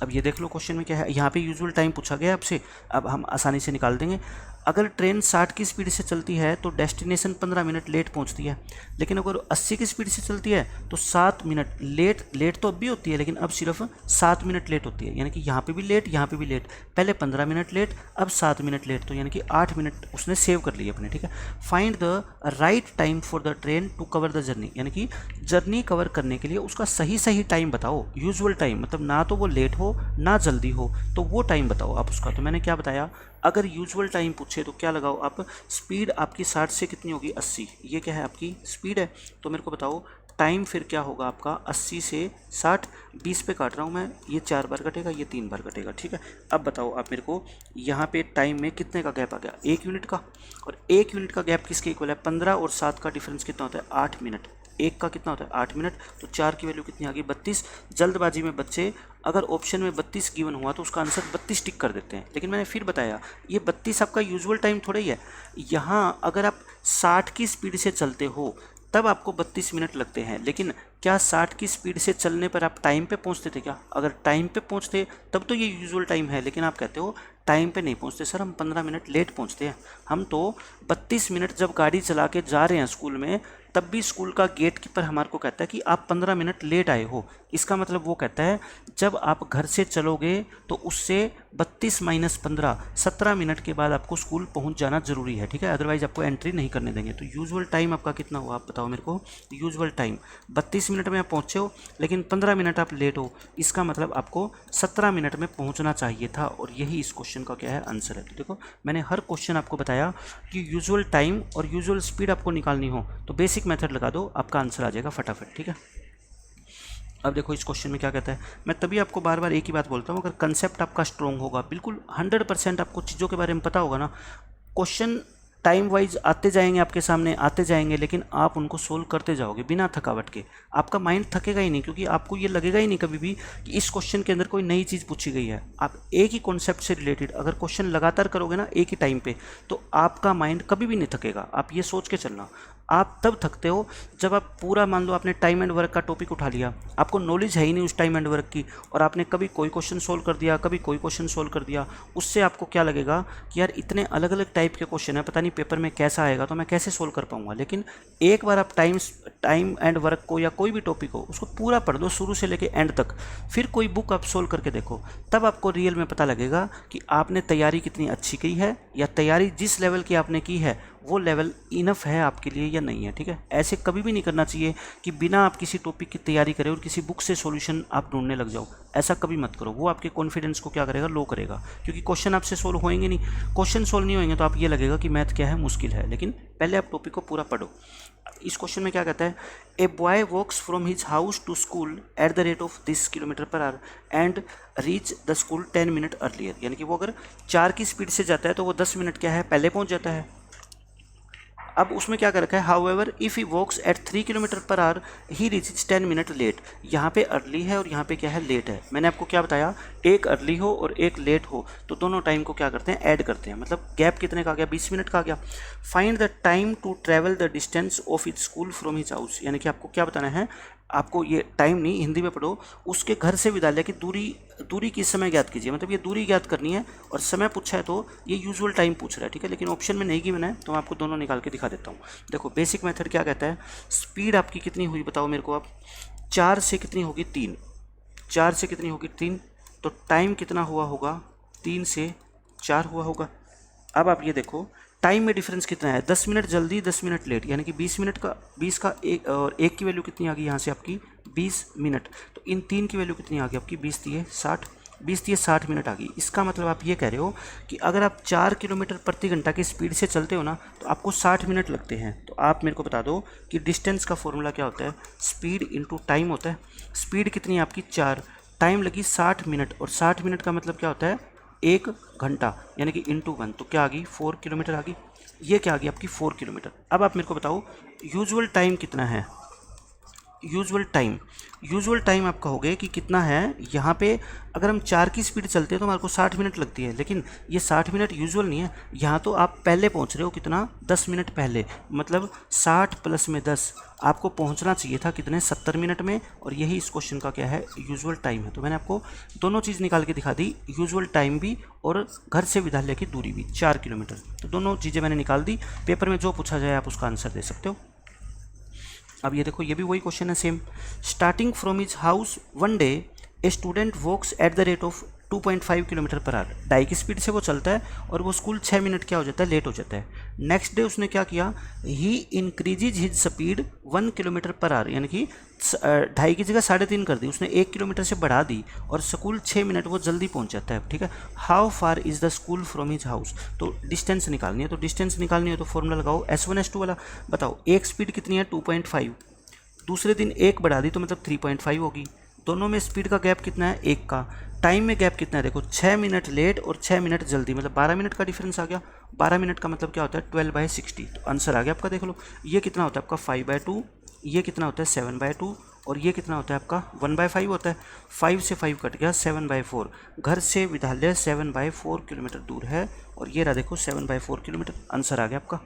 अब ये देख लो क्वेश्चन में क्या है, यहाँ पे यूजुअल टाइम पूछा गया आपसे, अब हम आसानी से निकाल देंगे। अगर ट्रेन 60 की स्पीड से चलती है तो डेस्टिनेशन 15 मिनट लेट पहुँचती है, लेकिन अगर 80 की स्पीड से चलती है तो 7 मिनट लेट तो अब भी होती है, लेकिन अब सिर्फ 7 मिनट लेट होती है। यानी कि यहाँ पे भी लेट, यहाँ पे भी लेट, पहले 15 मिनट लेट, अब 7 मिनट लेट, तो यानी कि 8 मिनट उसने सेव कर लिए अपने। ठीक है, find the right time for the train to cover the journey. यानी कि जर्नी कवर करने के लिए उसका सही टाइम बताओ। यूजुअल टाइम मतलब ना तो वो लेट हो ना जल्दी हो, तो वो टाइम बताओ आप उसका। तो मैंने क्या बताया, अगर यूजुअल टाइम पूछे तो क्या लगाओ आप, स्पीड आपकी 60 से कितनी होगी 80, ये क्या है आपकी स्पीड है। तो मेरे को बताओ टाइम फिर क्या होगा आपका 80 से 60, 20 पे काट रहा हूँ मैं, ये 4 बार कटेगा, ये 3 बार कटेगा। ठीक है, अब बताओ आप मेरे को यहाँ पे टाइम में कितने का गैप आ गया, 1 यूनिट का। और 1 यूनिट का गैप किसके इक्वल है, 15 और 7 का डिफरेंस कितना होता है 8 मिनट। 1 का कितना होता है 8 मिनट, तो 4 की वैल्यू कितनी आ गई 32। जल्दबाजी में बच्चे अगर ऑप्शन में 32 गिवन हुआ तो उसका आंसर 32 टिक कर देते हैं, लेकिन मैंने फिर बताया ये 32 आपका यूजुअल टाइम थोड़ा ही है। यहाँ अगर आप 60 की स्पीड से चलते हो तब आपको 32 मिनट लगते हैं, लेकिन क्या 60 की स्पीड से चलने पर आप टाइम पे पहुंचते थे क्या, अगर टाइम पे पहुंचते तब तो ये यूजुअल टाइम है, लेकिन आप कहते हो टाइम पे नहीं पहुंचते सर, हम 15 मिनट लेट पहुंचते हैं। हम तो 32 मिनट जब गाड़ी चला के जा रहे हैं स्कूल में, तब भी स्कूल का गेट कीपर हमारे को कहता है कि आप 15 मिनट लेट आए हो। इसका मतलब वो कहता है जब आप घर से चलोगे तो उससे 32 माइनस 15 17 मिनट के बाद आपको स्कूल पहुंच जाना जरूरी है, ठीक है, अदरवाइज आपको एंट्री नहीं करने देंगे। तो यूजुअल टाइम आपका कितना हुआ आप बताओ मेरे को। यूजुअल टाइम 32 मिनट में आप पहुँचे हो लेकिन 15 मिनट आप लेट हो, इसका मतलब आपको 17 मिनट में पहुँचना चाहिए था, और यही इस क्वेश्चन का क्या है आंसर है। तो देखो मैंने हर क्वेश्चन आपको बताया कि यूजुअल टाइम और यूजुअल स्पीड आपको निकालनी हो तो बेसिक मेथड लगा दो, आपका आंसर आ जाएगा फटाफट, ठीक है। अब देखो इस क्वेश्चन में क्या कहता है, मैं तभी आपको बार बार एक ही बात बोलता हूँ, अगर कंसेप्ट आपका स्ट्रॉन्ग होगा, बिल्कुल 100% आपको चीज़ों के बारे में पता होगा ना, क्वेश्चन टाइम वाइज आते जाएंगे आपके सामने, आते जाएंगे, लेकिन आप उनको सोल्व करते जाओगे बिना थकावट के। आपका माइंड थकेगा ही नहीं, क्योंकि आपको ये लगेगा ही नहीं कभी भी कि इस क्वेश्चन के अंदर कोई नई चीज़ पूछी गई है। आप एक ही कॉन्सेप्ट से रिलेटेड अगर क्वेश्चन लगातार करोगे ना एक ही टाइम पे, तो आपका माइंड कभी भी नहीं थकेगा। आप ये सोच के चलना, आप तब थकते हो जब आप पूरा, मान लो आपने टाइम एंड वर्क का टॉपिक उठा लिया, आपको नॉलेज है ही नहीं उस टाइम एंड वर्क की, और आपने कभी कोई क्वेश्चन सोल्व कर दिया, कभी कोई क्वेश्चन सोल्व कर दिया, उससे आपको क्या लगेगा कि यार इतने अलग अलग टाइप के क्वेश्चन है, पता नहीं पेपर में कैसा आएगा, तो मैं कैसे सोल्व कर पाऊंगा। लेकिन एक बार आप टाइम एंड वर्क को या कोई भी टॉपिक हो उसको पूरा पढ़ दो शुरू से लेके एंड तक, फिर कोई बुक आप सोल्व करके देखो, तब आपको रियल में पता लगेगा कि आपने तैयारी कितनी अच्छी की है, या तैयारी जिस लेवल की आपने की है वो लेवल इनफ है आपके लिए या नहीं है, ठीक है। ऐसे कभी भी नहीं करना चाहिए कि बिना आप किसी टॉपिक की तैयारी करें और किसी बुक से सॉल्यूशन आप ढूंढने लग जाओ, ऐसा कभी मत करो। वो आपके कॉन्फिडेंस को क्या करेगा, लो करेगा, क्योंकि क्वेश्चन आपसे सोल्व होएंगे नहीं। क्वेश्चन सोल्व नहीं होंगे तो आप ये लगेगा कि मैथ क्या है, मुश्किल है, लेकिन पहले आप टॉपिक को पूरा पढ़ो। इस क्वेश्चन में क्या कहता है, a boy walks from his house to school at the rate of 10 kilometre per hour and reach the school 10 minute earlier, यानी कि वो अगर 4 की स्पीड से जाता है तो वो 10 मिनट क्या है पहले पहुंच जाता है। अब उसमें क्या कर रखा है, however if he walks at 3 kilometre per hour he reaches 10 minute late. यहाँ पे अर्ली है और यहाँ पे क्या है, लेट है। मैंने आपको क्या बताया, एक अर्ली हो और एक लेट हो तो दोनों टाइम को क्या करते हैं, ऐड करते हैं, मतलब गैप कितने का आ गया, 20 मिनट का आ गया। Find the time to travel the distance of his school from his house, यानी कि आपको क्या बताना है, आपको ये टाइम नहीं, हिंदी में पढ़ो, उसके घर से विद्यालय की दूरी की समय ज्ञात कीजिए, मतलब ये दूरी ज्ञात करनी है, और समय पूछा है तो ये यूजुअल टाइम पूछ रहा है, ठीक है। लेकिन ऑप्शन में नहीं गिवन है तो मैं आपको दोनों निकाल के दिखा देता हूँ। देखो बेसिक मेथड क्या कहता है, स्पीड आपकी कितनी हुई बताओ मेरे को आप, 4 से कितनी होगी 3, 4 से कितनी होगी 3, तो टाइम कितना हुआ होगा, 3 से 4 हुआ होगा। अब आप ये देखो टाइम में डिफरेंस कितना है, 10 मिनट जल्दी 10 मिनट लेट, यानी कि 20 मिनट का 20 का एक, और एक की वैल्यू कितनी आ गई यहाँ से आपकी 20 मिनट, तो इन 3 की वैल्यू कितनी आ गई आपकी 20 दिए 60, 20 दिए 60 मिनट आ गई। इसका मतलब आप ये कह रहे हो कि अगर आप 4 किलोमीटर प्रति घंटा की स्पीड से चलते हो ना तो आपको 60 मिनट लगते हैं। तो आप मेरे को बता दो कि डिस्टेंस का फॉर्मूला क्या होता है, स्पीड इंटू टाइम होता है। स्पीड कितनी है आपकी 4, टाइम लगी 60 मिनट, और 60 मिनट का मतलब क्या होता है 1 घंटा, यानी कि इंटू 1, तो क्या आ गई 4 किलोमीटर आ गई। ये क्या आ गई आपकी 4 किलोमीटर। अब आप मेरे को बताओ यूजुअल टाइम कितना है, यूजुअल टाइम आप कहोगे कि कितना है, यहाँ पे अगर हम 4 की स्पीड चलते हैं तो हमारे को 60 मिनट लगती है, लेकिन ये 60 मिनट यूजुअल नहीं है, यहाँ तो आप पहले पहुँच रहे हो, कितना 10 मिनट पहले, मतलब 60 प्लस में 10, आपको पहुँचना चाहिए था कितने 70 मिनट में, और यही इस क्वेश्चन का क्या है, यूजुअल टाइम है। तो मैंने आपको दोनों चीज़ निकाल के दिखा दी, यूजुअल टाइम भी और घर से विद्यालय की दूरी भी 4 किलोमीटर, तो दोनों चीज़ें मैंने निकाल दी। पेपर में जो पूछा जाए आप उसका आंसर दे सकते हो। अब ये देखो ये भी वही क्वेश्चन है same, starting from his house one day a student walks at the rate of 2.5 kilometre per hour, 2.5 की स्पीड से वो चलता है और वो स्कूल 6 मिनट क्या हो जाता है, लेट हो जाता है। नेक्स्ट डे उसने क्या किया, he increases his speed 1 kilometre per hour, यानी कि 2.5 की जगह 3.5 कर दी उसने, 1 किलोमीटर से बढ़ा दी, और स्कूल 6 मिनट वो जल्दी पहुंच जाता है, ठीक है। How far is the school from his house, तो डिस्टेंस निकालनी है, तो डिस्टेंस निकालनी है तो फॉर्मूला लगाओ S1 S2 वाला। बताओ एक स्पीड कितनी है 2.5, दूसरे दिन 1 बढ़ा दी तो मतलब 3.5 होगी, दोनों में स्पीड का गैप कितना है 1 का, टाइम में गैप कितना है देखो 6 मिनट लेट और 6 मिनट जल्दी, मतलब 12 मिनट का डिफरेंस आ गया। 12 मिनट का मतलब क्या होता है 12/60, तो आंसर आ गया आपका, देख लो ये कितना होता है आपका 5/2, ये कितना होता है 7/2, और ये कितना होता है आपका 1/5 होता है। 5 से 5 कट गया 7/4, घर से विद्यालय 7/4 किलोमीटर दूर है, और ये रहा देखो 7/4 किलोमीटर, आंसर आ गया आपका।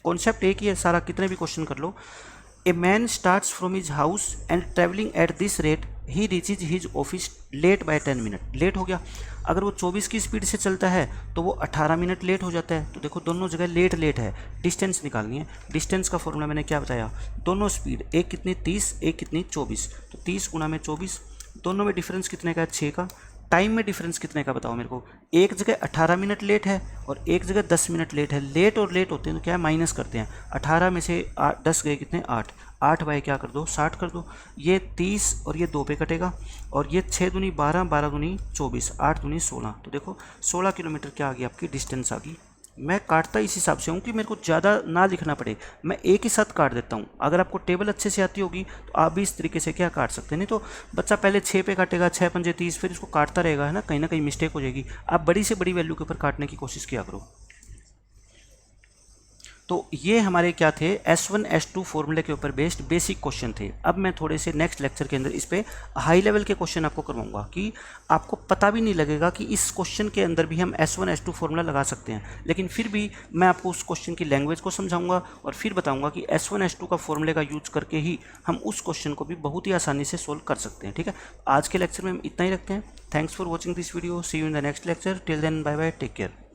कॉन्सेप्ट एक ही है सारा, कितने भी क्वेश्चन कर लो, a man starts from his house and travelling at this rate he reaches his office late by 10 minute. Late हो गया, अगर वो 24 की स्पीड से चलता है तो वो 18 मिनट लेट हो जाता है। तो देखो दोनों जगह लेट लेट है, डिस्टेंस निकालनी है। डिस्टेंस का फॉर्मूला मैंने क्या बताया, दोनों स्पीड, एक कितनी 30, एक कितनी 24, तो 30 गुना में 24, दोनों में डिफरेंस कितने का है 6 का। टाइम में डिफरेंस कितने का बताओ मेरे को, एक जगह 18 मिनट लेट है और एक जगह 10 मिनट लेट है। लेट और लेट होते हैं तो क्या है, माइनस करते हैं। 18 में से 10 गए कितने 8, 8 बाई क्या कर दो 60 कर दो। ये 30 और ये 2 पे कटेगा, और ये 6 दूनी 12, 12 दूनी 24, 8 दूनी 16। तो देखो 16 किलोमीटर क्या आ गई आपकी डिस्टेंस आ गई। मैं काटता इस हिसाब से हूँ कि मेरे को ज़्यादा ना लिखना पड़े, मैं एक ही साथ काट देता हूँ। अगर आपको टेबल अच्छे से आती होगी तो आप भी इस तरीके से क्या काट सकते हैं। नहीं तो बच्चा पहले 6 पे काटेगा, 6 पंजे 30, फिर इसको काटता रहेगा, है ना, कहीं ना कहीं मिस्टेक हो जाएगी। आप बड़ी से बड़ी वैल्यू के ऊपर काटने की कोशिश किया करो। तो ये हमारे क्या थे, S1 S2 फॉर्मूले के ऊपर बेस्ड बेसिक क्वेश्चन थे। अब मैं थोड़े से नेक्स्ट लेक्चर के अंदर इस पे हाई लेवल के क्वेश्चन आपको करवाऊंगा कि आपको पता भी नहीं लगेगा कि इस क्वेश्चन के अंदर भी हम S1 S2 फॉर्मूला लगा सकते हैं। लेकिन फिर भी मैं आपको उस क्वेश्चन की लैंग्वेज को समझाऊंगा और फिर बताऊंगा कि S1 S2 का फॉर्मूले का यूज करके ही हम उस क्वेश्चन को भी बहुत ही आसानी से सोल्व कर सकते हैं। ठीक है, आज के लेक्चर में हम इतना ही रखते हैं। Thanks for watching this video, see you in the next lecture, till then bye bye, take care.